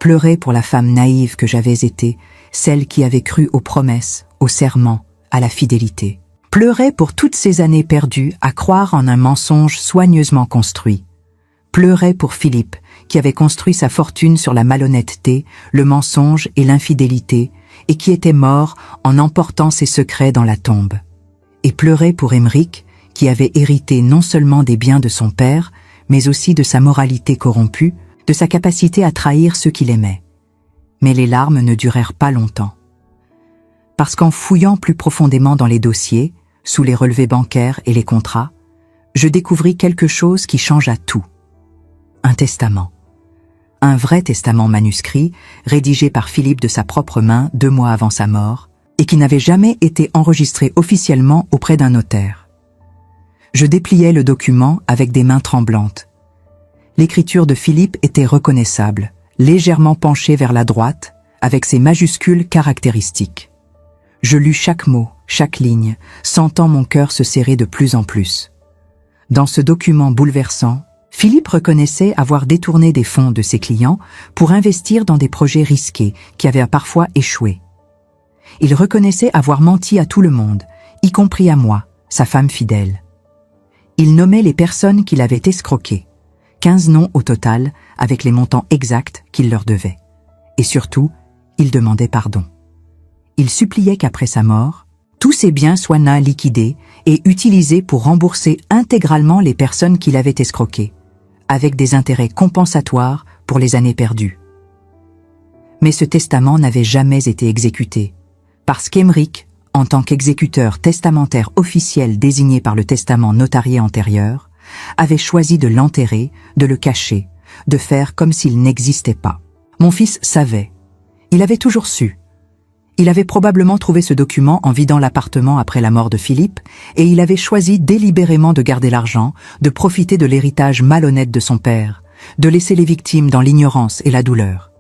Pleurais pour la femme naïve que j'avais été, celle qui avait cru aux promesses, aux serments, à la fidélité. Pleurais pour toutes ces années perdues à croire en un mensonge soigneusement construit. Pleurais pour Philippe, qui avait construit sa fortune sur la malhonnêteté, le mensonge et l'infidélité, et qui était mort en emportant ses secrets dans la tombe. Et pleurais pour Aymeric, qui avait hérité non seulement des biens de son père, mais aussi de sa moralité corrompue, de sa capacité à trahir ceux qu'il aimait. Mais les larmes ne durèrent pas longtemps. Parce qu'en fouillant plus profondément dans les dossiers, sous les relevés bancaires et les contrats, je découvris quelque chose qui changea tout. Un testament. Un vrai testament manuscrit, rédigé par Philippe de sa propre main 2 mois avant sa mort, et qui n'avait jamais été enregistré officiellement auprès d'un notaire. Je dépliai le document avec des mains tremblantes. L'écriture de Philippe était reconnaissable, légèrement penchée vers la droite, avec ses majuscules caractéristiques. Je lus chaque mot, chaque ligne, sentant mon cœur se serrer de plus en plus. Dans ce document bouleversant, Philippe reconnaissait avoir détourné des fonds de ses clients pour investir dans des projets risqués qui avaient parfois échoué. Il reconnaissait avoir menti à tout le monde, y compris à moi, sa femme fidèle. Il nommait les personnes qu'il avait escroquées, 15 noms au total, avec les montants exacts qu'il leur devait. Et surtout, il demandait pardon. Il suppliait qu'après sa mort, tous ses biens soient liquidés et utilisés pour rembourser intégralement les personnes qu'il avait escroquées, avec des intérêts compensatoires pour les années perdues. Mais ce testament n'avait jamais été exécuté, parce qu'Aymeric, en tant qu'exécuteur testamentaire officiel désigné par le testament notarié antérieur, avait choisi de l'enterrer, de le cacher, de faire comme s'il n'existait pas. Mon fils savait. Il avait toujours su. Il avait probablement trouvé ce document en vidant l'appartement après la mort de Philippe, et il avait choisi délibérément de garder l'argent, de profiter de l'héritage malhonnête de son père, de laisser les victimes dans l'ignorance et la douleur.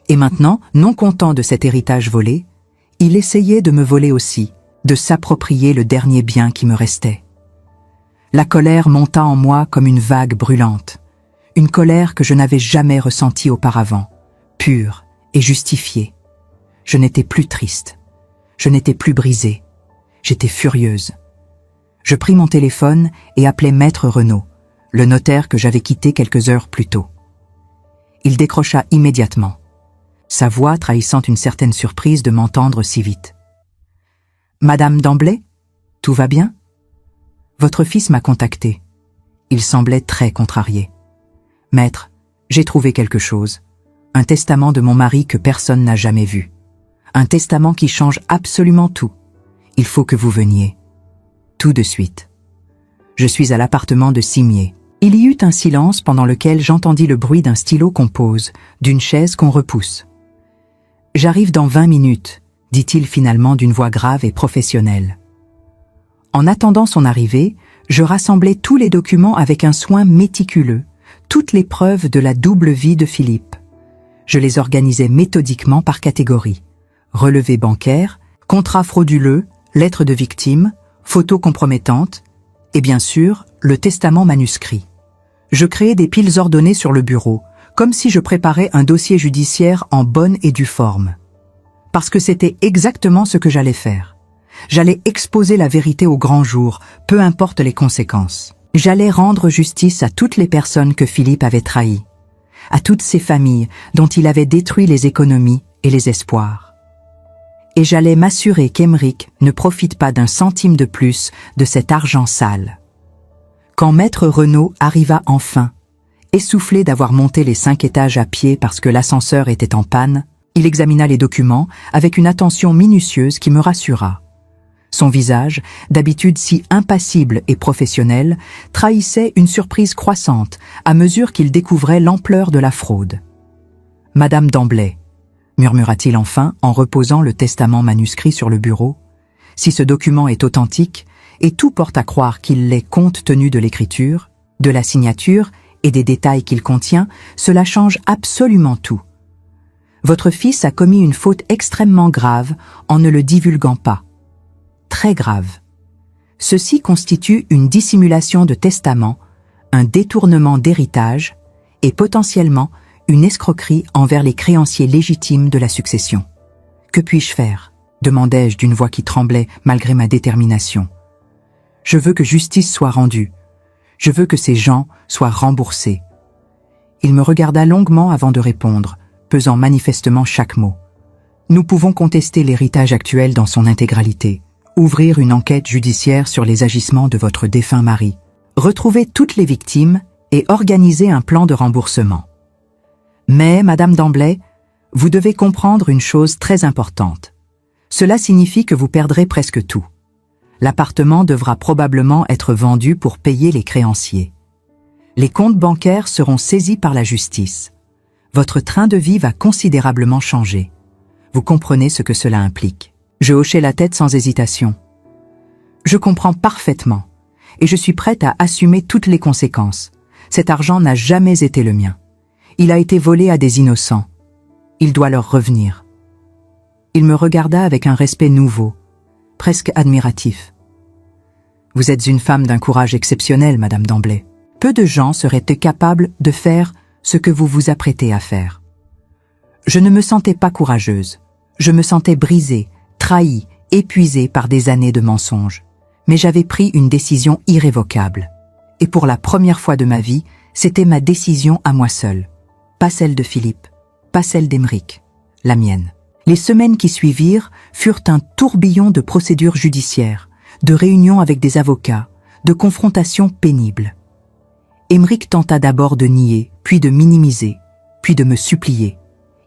Et maintenant, non content de cet héritage volé, il essayait de me voler aussi, de s'approprier le dernier bien qui me restait. La colère monta en moi comme une vague brûlante, une colère que je n'avais jamais ressentie auparavant, pure et justifiée. Je n'étais plus triste, je n'étais plus brisée, j'étais furieuse. Je pris mon téléphone et appelai Maître Renaud, le notaire que j'avais quitté quelques heures plus tôt. Il décrocha immédiatement, sa voix trahissant une certaine surprise de m'entendre si vite. « Madame Damblay, tout va bien ? Votre fils m'a contacté. Il semblait très contrarié. Maître, j'ai trouvé quelque chose. Un testament de mon mari que personne n'a jamais vu. Un testament qui change absolument tout. Il faut que vous veniez. Tout de suite. Je suis à l'appartement de Cimier. Il y eut un silence pendant lequel j'entendis le bruit d'un stylo qu'on pose, d'une chaise qu'on repousse. « J'arrive dans 20 minutes », dit-il finalement d'une voix grave et professionnelle. En attendant son arrivée, je rassemblai tous les documents avec un soin méticuleux, toutes les preuves de la double vie de Philippe. Je les organisais méthodiquement par catégorie. Relevés bancaires, contrats frauduleux, lettres de victimes, photos compromettantes, et bien sûr, le testament manuscrit. Je créais des piles ordonnées sur le bureau, comme si je préparais un dossier judiciaire en bonne et due forme. Parce que c'était exactement ce que j'allais faire. J'allais exposer la vérité au grand jour, peu importe les conséquences. J'allais rendre justice à toutes les personnes que Philippe avait trahies, à toutes ces familles dont il avait détruit les économies et les espoirs. Et j'allais m'assurer qu'Aymeric ne profite pas d'un centime de plus de cet argent sale. Quand Maître Renaud arriva enfin, essoufflé d'avoir monté les 5 étages à pied parce que l'ascenseur était en panne, il examina les documents avec une attention minutieuse qui me rassura. Son visage, d'habitude si impassible et professionnel, trahissait une surprise croissante à mesure qu'il découvrait l'ampleur de la fraude. « Madame d'Amblay », murmura-t-il enfin en reposant le testament manuscrit sur le bureau, « si ce document est authentique, et tout porte à croire qu'il l'est compte tenu de l'écriture, de la signature et des détails qu'il contient, cela change absolument tout. Votre fils a commis une faute extrêmement grave en ne le divulguant pas. Très grave. Ceci constitue une dissimulation de testament, un détournement d'héritage et potentiellement une escroquerie envers les créanciers légitimes de la succession. « Que puis-je faire » demandai-je d'une voix qui tremblait malgré ma détermination. « Je veux que justice soit rendue. Je veux que ces gens soient remboursés. » Il me regarda longuement avant de répondre, pesant manifestement chaque mot. « Nous pouvons contester l'héritage actuel dans son intégralité, ouvrir une enquête judiciaire sur les agissements de votre défunt mari, retrouver toutes les victimes et organiser un plan de remboursement. Mais, Madame d'Amblay, vous devez comprendre une chose très importante. Cela signifie que vous perdrez presque tout. L'appartement devra probablement être vendu pour payer les créanciers. Les comptes bancaires seront saisis par la justice. Votre train de vie va considérablement changer. Vous comprenez ce que cela implique. » Je hochai la tête sans hésitation. Je comprends parfaitement, et je suis prête à assumer toutes les conséquences. Cet argent n'a jamais été le mien. Il a été volé à des innocents. Il doit leur revenir. Il me regarda avec un respect nouveau, presque admiratif. Vous êtes une femme d'un courage exceptionnel, Madame d'Amblay. Peu de gens seraient capables de faire ce que vous vous apprêtez à faire. Je ne me sentais pas courageuse. Je me sentais brisée, trahie, épuisée par des années de mensonges. Mais j'avais pris une décision irrévocable. Et pour la première fois de ma vie, c'était ma décision à moi seule. Pas celle de Philippe, pas celle d'Aymeric, la mienne. Les semaines qui suivirent furent un tourbillon de procédures judiciaires, de réunions avec des avocats, de confrontations pénibles. Aymeric tenta d'abord de nier, puis de minimiser, puis de me supplier.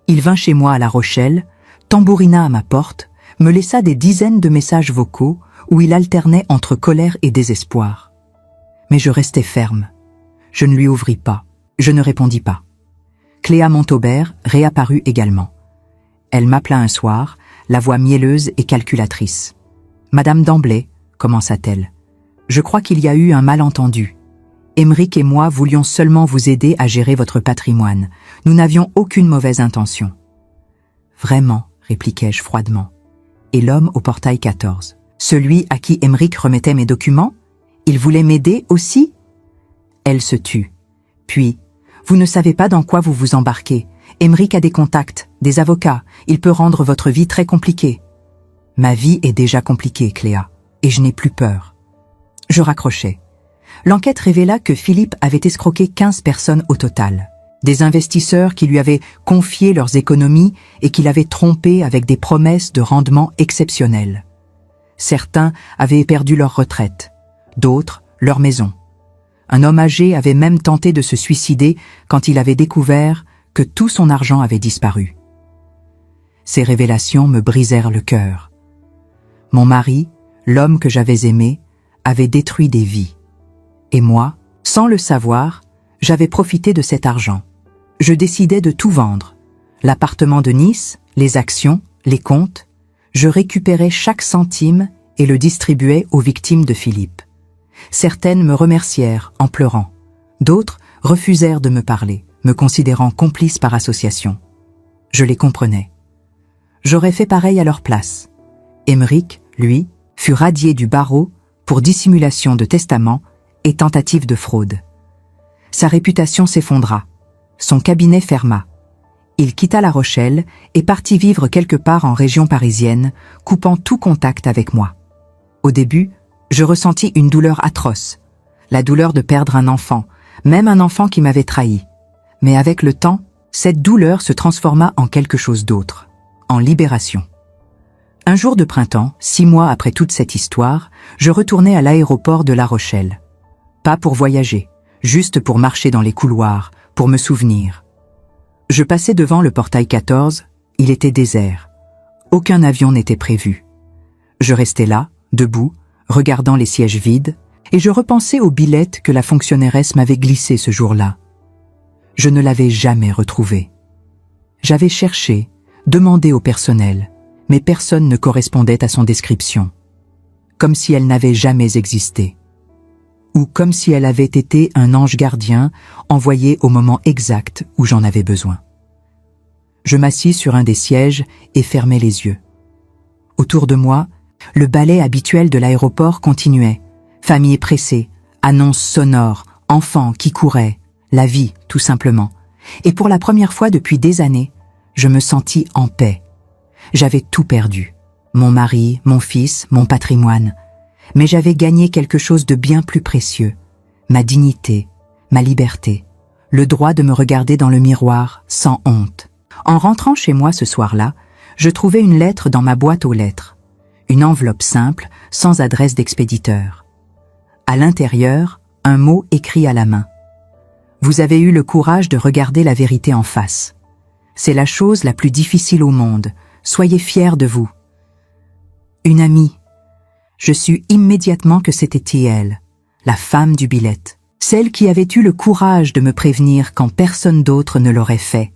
Il vint chez moi à La Rochelle, tambourina à ma porte, me laissa des dizaines de messages vocaux où il alternait entre colère et désespoir. Mais je restai ferme. Je ne lui ouvris pas. Je ne répondis pas. Cléa Montaubert réapparut également. Elle m'appela un soir, la voix mielleuse et calculatrice. « Madame d'Amblay, commença-t-elle, je crois qu'il y a eu un malentendu. Aymeric et moi voulions seulement vous aider à gérer votre patrimoine. Nous n'avions aucune mauvaise intention. »« Vraiment, répliquai-je froidement. Et l'homme au portail 14, celui à qui Aymeric remettait mes documents, il voulait m'aider aussi ?» Elle se tut. Puis, « Vous ne savez pas dans quoi vous vous embarquez. Aymeric a des contacts, des avocats. Il peut rendre votre vie très compliquée. »« Ma vie est déjà compliquée, Cléa, et je n'ai plus peur. » Je raccrochai. L'enquête révéla que Philippe avait escroqué 15 personnes au total. Des investisseurs qui lui avaient confié leurs économies et qui l'avaient trompé avec des promesses de rendement exceptionnels. Certains avaient perdu leur retraite, d'autres leur maison. Un homme âgé avait même tenté de se suicider quand il avait découvert que tout son argent avait disparu. Ces révélations me brisèrent le cœur. Mon mari, l'homme que j'avais aimé, avait détruit des vies. Et moi, sans le savoir, j'avais profité de cet argent. Je décidais de tout vendre. L'appartement de Nice, les actions, les comptes. Je récupérais chaque centime et le distribuais aux victimes de Philippe. Certaines me remercièrent en pleurant. D'autres refusèrent de me parler, me considérant complice par association. Je les comprenais. J'aurais fait pareil à leur place. Émeric, lui, fut radié du barreau pour dissimulation de testament et tentative de fraude. Sa réputation s'effondra. Son cabinet ferma. Il quitta La Rochelle et partit vivre quelque part en région parisienne, coupant tout contact avec moi. Au début, je ressentis une douleur atroce, la douleur de perdre un enfant, même un enfant qui m'avait trahi. Mais avec le temps, cette douleur se transforma en quelque chose d'autre, en libération. Un jour de printemps, 6 mois après toute cette histoire, je retournai à l'aéroport de La Rochelle. Pas pour voyager, juste pour marcher dans les couloirs, pour me souvenir. Je passais devant le portail 14, il était désert. Aucun avion n'était prévu. Je restais là, debout, regardant les sièges vides, et je repensais aux billettes que la fonctionnairesse m'avait glissées ce jour-là. Je ne l'avais jamais retrouvée. J'avais cherché, demandé au personnel, mais personne ne correspondait à son description. Comme si elle n'avait jamais existé. Ou comme si elle avait été un ange gardien envoyé au moment exact où j'en avais besoin. Je m'assis sur un des sièges et fermai les yeux. Autour de moi, le ballet habituel de l'aéroport continuait. Famille pressée, annonces sonores, enfants qui couraient, la vie, tout simplement. Et pour la première fois depuis des années, je me sentis en paix. J'avais tout perdu. Mon mari, mon fils, mon patrimoine. Mais j'avais gagné quelque chose de bien plus précieux. Ma dignité, ma liberté, le droit de me regarder dans le miroir sans honte. En rentrant chez moi ce soir-là, je trouvais une lettre dans ma boîte aux lettres. Une enveloppe simple, sans adresse d'expéditeur. À l'intérieur, un mot écrit à la main. Vous avez eu le courage de regarder la vérité en face. C'est la chose la plus difficile au monde. Soyez fiers de vous. Une amie. Je sus immédiatement que c'était elle, la femme du billet, celle qui avait eu le courage de me prévenir quand personne d'autre ne l'aurait fait.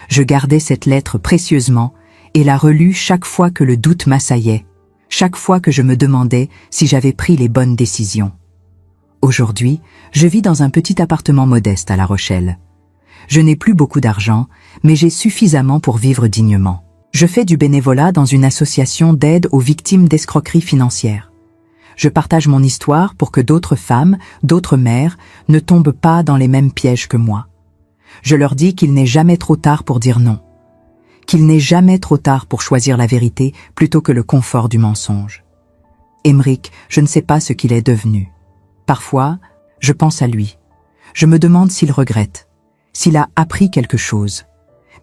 Je gardai cette lettre précieusement et la relus chaque fois que le doute m'assaillait, chaque fois que je me demandais si j'avais pris les bonnes décisions. Aujourd'hui, je vis dans un petit appartement modeste à La Rochelle. Je n'ai plus beaucoup d'argent, mais j'ai suffisamment pour vivre dignement. Je fais du bénévolat dans une association d'aide aux victimes d'escroqueries financières. Je partage mon histoire pour que d'autres femmes, d'autres mères, ne tombent pas dans les mêmes pièges que moi. Je leur dis qu'il n'est jamais trop tard pour dire non. Qu'il n'est jamais trop tard pour choisir la vérité plutôt que le confort du mensonge. Émeric, je ne sais pas ce qu'il est devenu. Parfois, je pense à lui. Je me demande s'il regrette, s'il a appris quelque chose.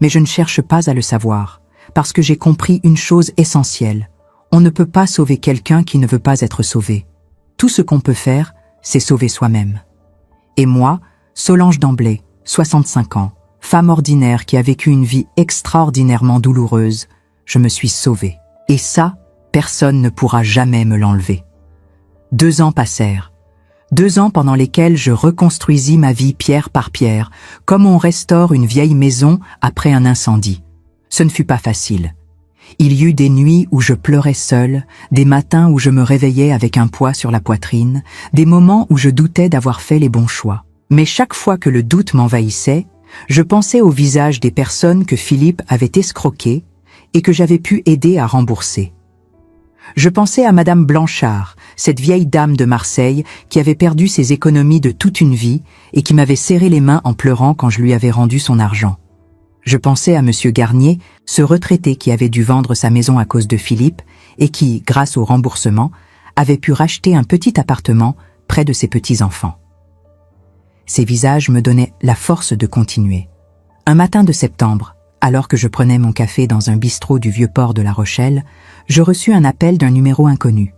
Mais je ne cherche pas à le savoir. Parce que j'ai compris une chose essentielle. On ne peut pas sauver quelqu'un qui ne veut pas être sauvé. Tout ce qu'on peut faire, c'est sauver soi-même. Et moi, Solange Damblé, 65 ans, femme ordinaire qui a vécu une vie extraordinairement douloureuse, je me suis sauvée. Et ça, personne ne pourra jamais me l'enlever. 2 ans passèrent. 2 ans pendant lesquels je reconstruisis ma vie pierre par pierre, comme on restaure une vieille maison après un incendie. Ce ne fut pas facile. Il y eut des nuits où je pleurais seule, des matins où je me réveillais avec un poids sur la poitrine, des moments où je doutais d'avoir fait les bons choix. Mais chaque fois que le doute m'envahissait, je pensais au visage des personnes que Philippe avait escroquées et que j'avais pu aider à rembourser. Je pensais à Madame Blanchard, cette vieille dame de Marseille qui avait perdu ses économies de toute une vie et qui m'avait serré les mains en pleurant quand je lui avais rendu son argent. Je pensais à Monsieur Garnier, ce retraité qui avait dû vendre sa maison à cause de Philippe et qui, grâce au remboursement, avait pu racheter un petit appartement près de ses petits-enfants. Ces visages me donnaient la force de continuer. Un matin de septembre, alors que je prenais mon café dans un bistrot du vieux port de La Rochelle, je reçus un appel d'un numéro inconnu.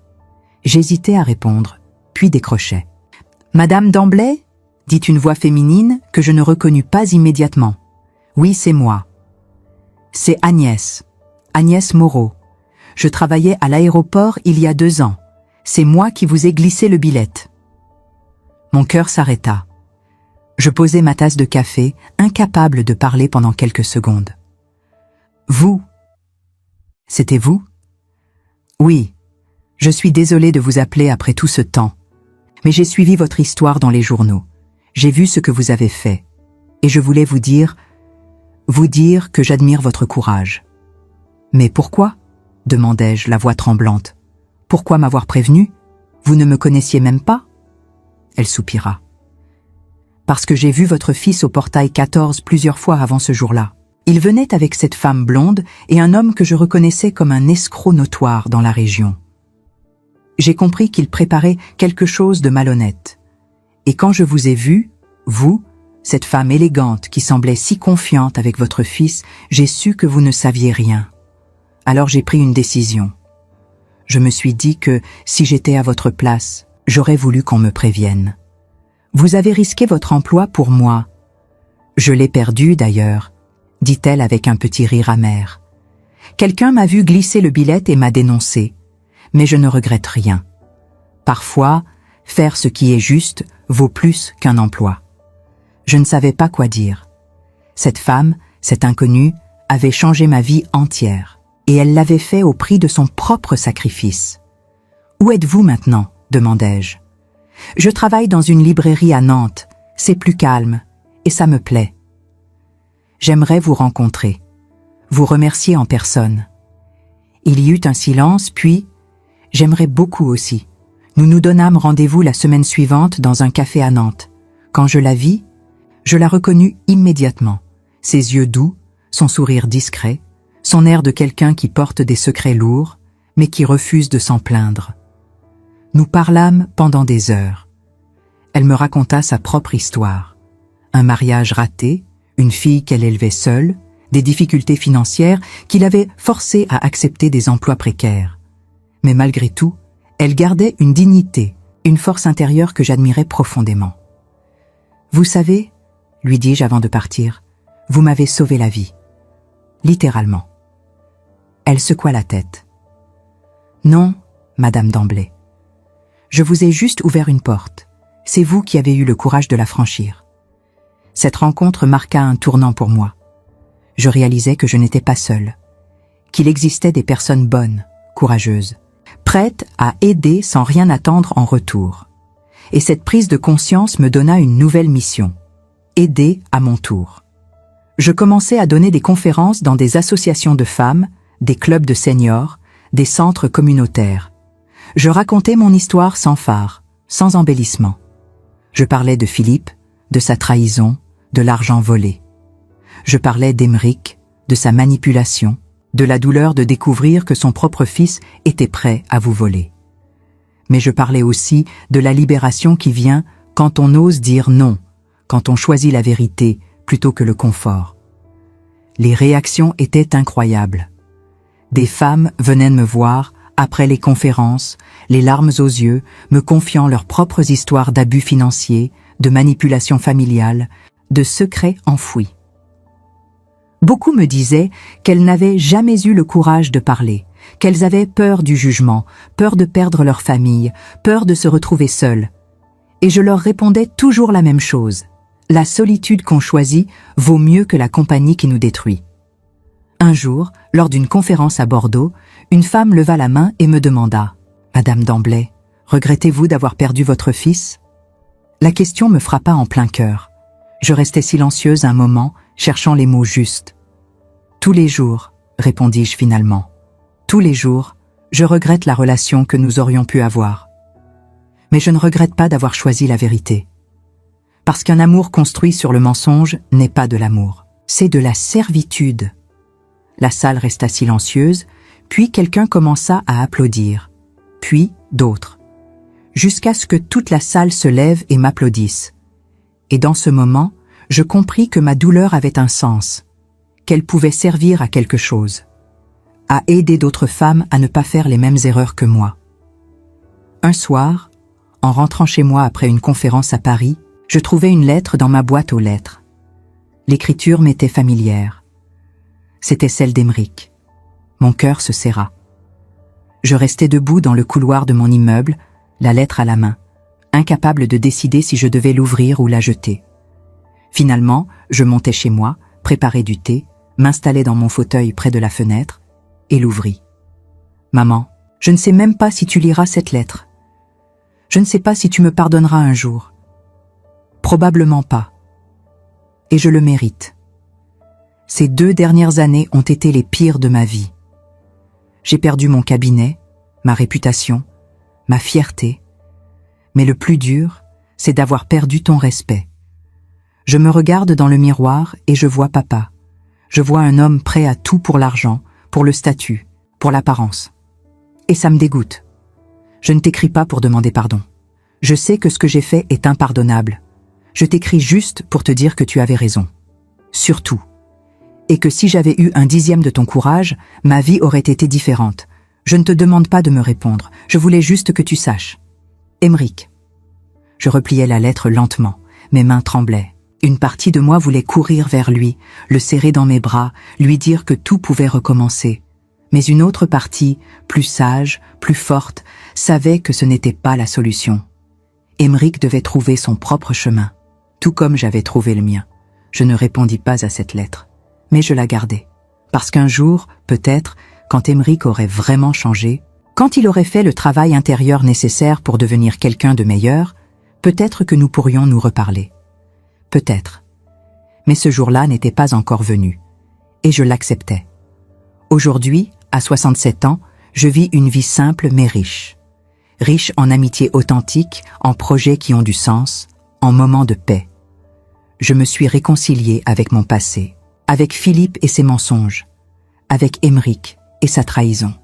J'hésitais à répondre, puis décrochai. « Madame Damblé ?» dit une voix féminine que je ne reconnus pas immédiatement. Oui, c'est moi. C'est Agnès. Agnès Moreau. Je travaillais à l'aéroport il y a 2 ans. c'est moi qui vous ai glissé le billet. » Mon cœur s'arrêta. Je posai ma tasse de café, incapable de parler pendant quelques secondes. « Vous? C'était vous? » ?»« Oui, je suis désolée de vous appeler après tout ce temps, mais j'ai suivi votre histoire dans les journaux. J'ai vu ce que vous avez fait, et je voulais vous dire que j'admire votre courage. »« Mais pourquoi ?» demandai-je, la voix tremblante. « Pourquoi m'avoir prévenu? Vous ne me connaissiez même pas ?» Elle soupira. « Parce que j'ai vu votre fils au portail 14 plusieurs fois avant ce jour-là. Il venait avec cette femme blonde et un homme que je reconnaissais comme un escroc notoire dans la région. J'ai compris qu'il préparait quelque chose de malhonnête. Et quand je vous ai vu, vous, cette femme élégante qui semblait si confiante avec votre fils, j'ai su que vous ne saviez rien. Alors j'ai pris une décision. Je me suis dit que, si j'étais à votre place, j'aurais voulu qu'on me prévienne. Vous avez risqué votre emploi pour moi. Je l'ai perdu d'ailleurs, dit-elle avec un petit rire amer. Quelqu'un m'a vu glisser le billet et m'a dénoncé, mais je ne regrette rien. Parfois, faire ce qui est juste vaut plus qu'un emploi. Je ne savais pas quoi dire. Cette femme, cette inconnue, avait changé ma vie entière, et elle l'avait fait au prix de son propre sacrifice. « Où êtes-vous maintenant ?» demandai-je. « Je travaille dans une librairie à Nantes, c'est plus calme, et ça me plaît. J'aimerais vous rencontrer, vous remercier en personne. » Il y eut un silence, puis « J'aimerais beaucoup aussi. » Nous nous donnâmes rendez-vous la semaine suivante dans un café à Nantes. Quand je la vis, je la reconnus immédiatement. Ses yeux doux, son sourire discret, son air de quelqu'un qui porte des secrets lourds, mais qui refuse de s'en plaindre. Nous parlâmes pendant des heures. Elle me raconta sa propre histoire. Un mariage raté, une fille qu'elle élevait seule, des difficultés financières qui l'avaient forcée à accepter des emplois précaires. Mais malgré tout, elle gardait une dignité, une force intérieure que j'admirais profondément. « Vous savez, » lui dis-je avant de partir, « vous m'avez sauvé la vie. » Littéralement. Elle secoua la tête. « Non, Madame Damblay. Je vous ai juste ouvert une porte. C'est vous qui avez eu le courage de la franchir. » Cette rencontre marqua un tournant pour moi. Je réalisais que je n'étais pas seule, qu'il existait des personnes bonnes, courageuses, prêtes à aider sans rien attendre en retour. Et cette prise de conscience me donna une nouvelle mission, aider à mon tour. Je commençai à donner des conférences dans des associations de femmes, des clubs de seniors, des centres communautaires. Je racontais mon histoire sans phare, sans embellissement. Je parlais de Philippe, de sa trahison, de l'argent volé. Je parlais d'Émeric, de sa manipulation, de la douleur de découvrir que son propre fils était prêt à vous voler. Mais je parlais aussi de la libération qui vient quand on ose dire non, quand on choisit la vérité plutôt que le confort. Les réactions étaient incroyables. Des femmes venaient me voir après les conférences, les larmes aux yeux, me confiant leurs propres histoires d'abus financiers, de manipulation familiale, de secrets enfouis. Beaucoup me disaient qu'elles n'avaient jamais eu le courage de parler, qu'elles avaient peur du jugement, peur de perdre leur famille, peur de se retrouver seules. Et je leur répondais toujours la même chose. La solitude qu'on choisit vaut mieux que la compagnie qui nous détruit. Un jour, lors d'une conférence à Bordeaux, une femme leva la main et me demanda « Madame Damblay, regrettez-vous d'avoir perdu votre fils ?» La question me frappa en plein cœur. Je restai silencieuse un moment, cherchant les mots justes. « Tous les jours, répondis-je finalement. Tous les jours, je regrette la relation que nous aurions pu avoir. Mais je ne regrette pas d'avoir choisi la vérité. Parce qu'un amour construit sur le mensonge n'est pas de l'amour, c'est de la servitude. » La salle resta silencieuse, puis quelqu'un commença à applaudir, puis d'autres, jusqu'à ce que toute la salle se lève et m'applaudisse. Et dans ce moment, je compris que ma douleur avait un sens, qu'elle pouvait servir à quelque chose, à aider d'autres femmes à ne pas faire les mêmes erreurs que moi. Un soir, en rentrant chez moi après une conférence à Paris, je trouvai une lettre dans ma boîte aux lettres. L'écriture m'était familière. C'était celle d'Émeric. Mon cœur se serra. Je restais debout dans le couloir de mon immeuble, la lettre à la main, incapable de décider si je devais l'ouvrir ou la jeter. Finalement, je montai chez moi, préparai du thé, m'installai dans mon fauteuil près de la fenêtre et l'ouvris. « Maman, je ne sais même pas si tu liras cette lettre. Je ne sais pas si tu me pardonneras un jour. Probablement pas. Et je le mérite. Ces 2 dernières années ont été les pires de ma vie. J'ai perdu mon cabinet, ma réputation, ma fierté. Mais le plus dur, c'est d'avoir perdu ton respect. Je me regarde dans le miroir et je vois papa. Je vois un homme prêt à tout pour l'argent, pour le statut, pour l'apparence. Et ça me dégoûte. Je ne t'écris pas pour demander pardon. Je sais que ce que j'ai fait est impardonnable. Je t'écris juste pour te dire que tu avais raison. Surtout. Et que si j'avais eu un 10e de ton courage, ma vie aurait été différente. Je ne te demande pas de me répondre. Je voulais juste que tu saches. Aymeric. Je repliai la lettre lentement. Mes mains tremblaient. Une partie de moi voulait courir vers lui, le serrer dans mes bras, lui dire que tout pouvait recommencer. Mais une autre partie, plus sage, plus forte, savait que ce n'était pas la solution. Aymeric devait trouver son propre chemin, tout comme j'avais trouvé le mien. Je ne répondis pas à cette lettre, mais je la gardai. Parce qu'un jour, peut-être, quand Aymeric aurait vraiment changé, quand il aurait fait le travail intérieur nécessaire pour devenir quelqu'un de meilleur, peut-être que nous pourrions nous reparler. Peut-être. Mais ce jour-là n'était pas encore venu, et je l'acceptais. Aujourd'hui, à 67 ans, je vis une vie simple mais riche. Riche en amitiés authentiques, en projets qui ont du sens, en moments de paix. Je me suis réconcilié avec mon passé, avec Philippe et ses mensonges, avec Aymeric et sa trahison,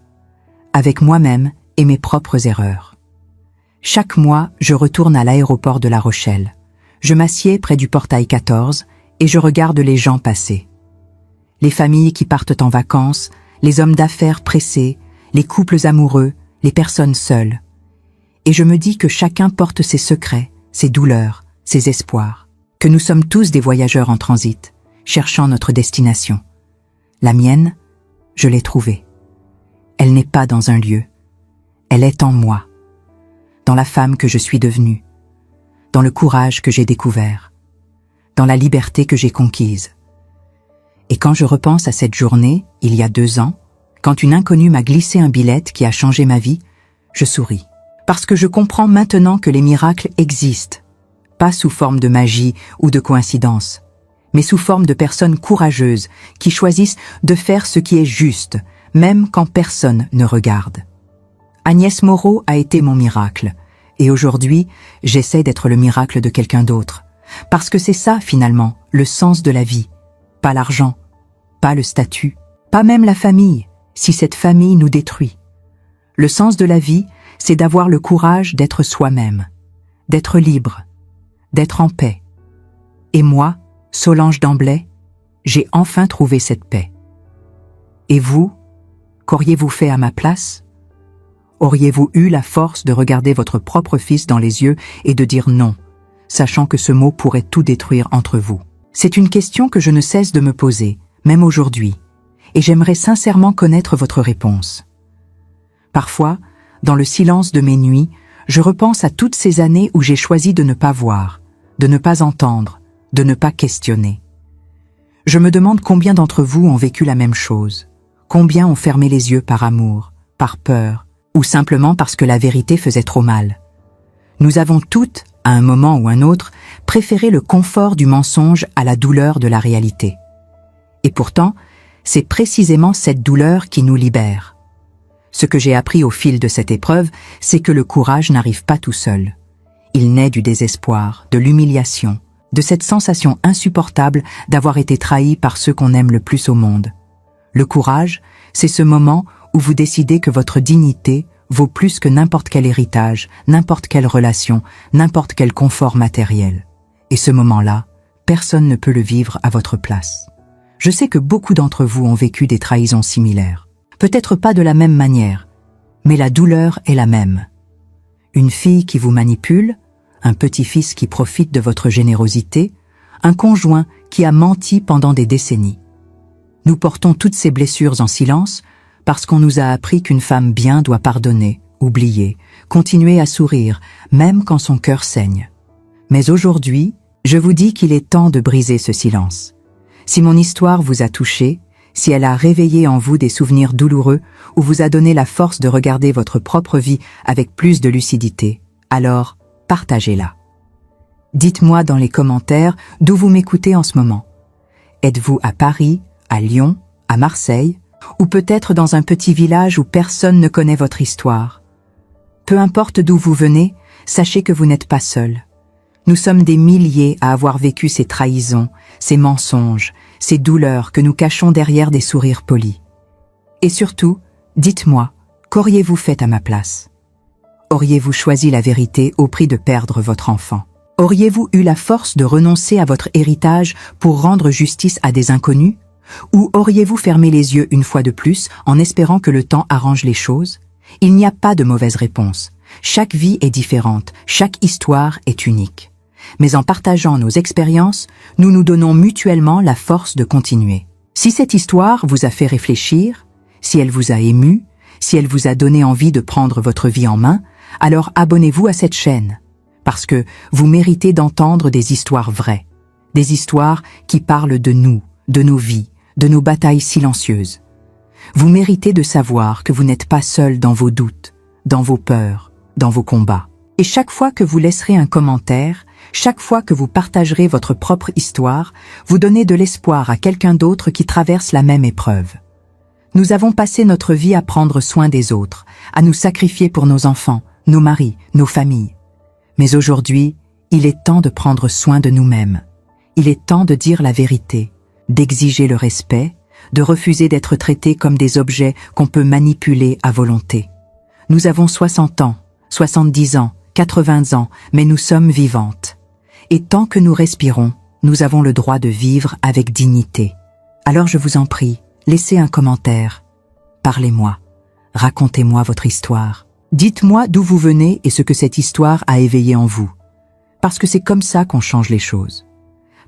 avec moi-même et mes propres erreurs. Chaque mois, je retourne à l'aéroport de La Rochelle. Je m'assieds près du portail 14 et je regarde les gens passer. Les familles qui partent en vacances, les hommes d'affaires pressés, les couples amoureux, les personnes seules. Et je me dis que chacun porte ses secrets, ses douleurs, ses espoirs, que nous sommes tous des voyageurs en transit, cherchant notre destination. La mienne, je l'ai trouvée. Elle n'est pas dans un lieu, elle est en moi, dans la femme que je suis devenue, dans le courage que j'ai découvert, dans la liberté que j'ai conquise. Et quand je repense à cette journée, il y a 2 ans, quand une inconnue m'a glissé un billet qui a changé ma vie, je souris. Parce que je comprends maintenant que les miracles existent, pas sous forme de magie ou de coïncidence, mais sous forme de personnes courageuses qui choisissent de faire ce qui est juste, même quand personne ne regarde. Agnès Moreau a été mon miracle, et aujourd'hui, j'essaie d'être le miracle de quelqu'un d'autre. Parce que c'est ça, finalement, le sens de la vie. Pas l'argent, pas le statut, pas même la famille, si cette famille nous détruit. Le sens de la vie, c'est d'avoir le courage d'être soi-même, d'être libre, d'être en paix. Et moi, Solange Damblay, j'ai enfin trouvé cette paix. Et vous, qu'auriez-vous fait à ma place ? Auriez-vous eu la force de regarder votre propre fils dans les yeux et de dire non, sachant que ce mot pourrait tout détruire entre vous ? C'est une question que je ne cesse de me poser, même aujourd'hui, et j'aimerais sincèrement connaître votre réponse. Parfois, dans le silence de mes nuits, je repense à toutes ces années où j'ai choisi de ne pas voir, de ne pas entendre, de ne pas questionner. Je me demande combien d'entre vous ont vécu la même chose, combien ont fermé les yeux par amour, par peur, ou simplement parce que la vérité faisait trop mal. Nous avons toutes, à un moment ou un autre, préféré le confort du mensonge à la douleur de la réalité. Et pourtant, c'est précisément cette douleur qui nous libère. Ce que j'ai appris au fil de cette épreuve, c'est que le courage n'arrive pas tout seul. Il naît du désespoir, de l'humiliation, de cette sensation insupportable d'avoir été trahi par ceux qu'on aime le plus au monde. Le courage, c'est ce moment où vous décidez que votre dignité vaut plus que n'importe quel héritage, n'importe quelle relation, n'importe quel confort matériel. Et ce moment-là, personne ne peut le vivre à votre place. Je sais que beaucoup d'entre vous ont vécu des trahisons similaires. Peut-être pas de la même manière, mais la douleur est la même. Une fille qui vous manipule, un petit-fils qui profite de votre générosité, un conjoint qui a menti pendant des décennies. Nous portons toutes ces blessures en silence parce qu'on nous a appris qu'une femme bien doit pardonner, oublier, continuer à sourire, même quand son cœur saigne. Mais aujourd'hui, je vous dis qu'il est temps de briser ce silence. Si mon histoire vous a touché, si elle a réveillé en vous des souvenirs douloureux ou vous a donné la force de regarder votre propre vie avec plus de lucidité, alors partagez-la. Dites-moi dans les commentaires d'où vous m'écoutez en ce moment. Êtes-vous à Paris, à Lyon, à Marseille, ou peut-être dans un petit village où personne ne connaît votre histoire? Peu importe d'où vous venez, sachez que vous n'êtes pas seul. Nous sommes des milliers à avoir vécu ces trahisons, ces mensonges, ces douleurs que nous cachons derrière des sourires polis. Et surtout, dites-moi, qu'auriez-vous fait à ma place? Auriez-vous choisi la vérité au prix de perdre votre enfant? Auriez-vous eu la force de renoncer à votre héritage pour rendre justice à des inconnus? Ou auriez-vous fermé les yeux une fois de plus en espérant que le temps arrange les choses? Il n'y a pas de mauvaise réponse. Chaque vie est différente, chaque histoire est unique. Mais en partageant nos expériences, nous nous donnons mutuellement la force de continuer. Si cette histoire vous a fait réfléchir, si elle vous a ému, si elle vous a donné envie de prendre votre vie en main, alors abonnez-vous à cette chaîne. Parce que vous méritez d'entendre des histoires vraies. Des histoires qui parlent de nous, de nos vies, de nos batailles silencieuses. Vous méritez de savoir que vous n'êtes pas seul dans vos doutes, dans vos peurs, dans vos combats. Et chaque fois que vous laisserez un commentaire, chaque fois que vous partagerez votre propre histoire, vous donnez de l'espoir à quelqu'un d'autre qui traverse la même épreuve. Nous avons passé notre vie à prendre soin des autres, à nous sacrifier pour nos enfants, nos maris, nos familles. Mais aujourd'hui, il est temps de prendre soin de nous-mêmes. Il est temps de dire la vérité, d'exiger le respect, de refuser d'être traités comme des objets qu'on peut manipuler à volonté. Nous avons 60 ans, 70 ans, 80 ans, mais nous sommes vivantes. Et tant que nous respirons, nous avons le droit de vivre avec dignité. Alors je vous en prie, laissez un commentaire. Parlez-moi. Racontez-moi votre histoire. Dites-moi d'où vous venez et ce que cette histoire a éveillé en vous. Parce que c'est comme ça qu'on change les choses.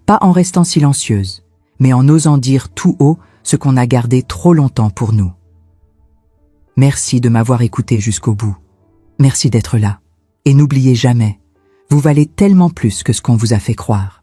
Pas en restant silencieuse, mais en osant dire tout haut ce qu'on a gardé trop longtemps pour nous. Merci de m'avoir écouté jusqu'au bout. Merci d'être là. Et n'oubliez jamais, vous valez tellement plus que ce qu'on vous a fait croire.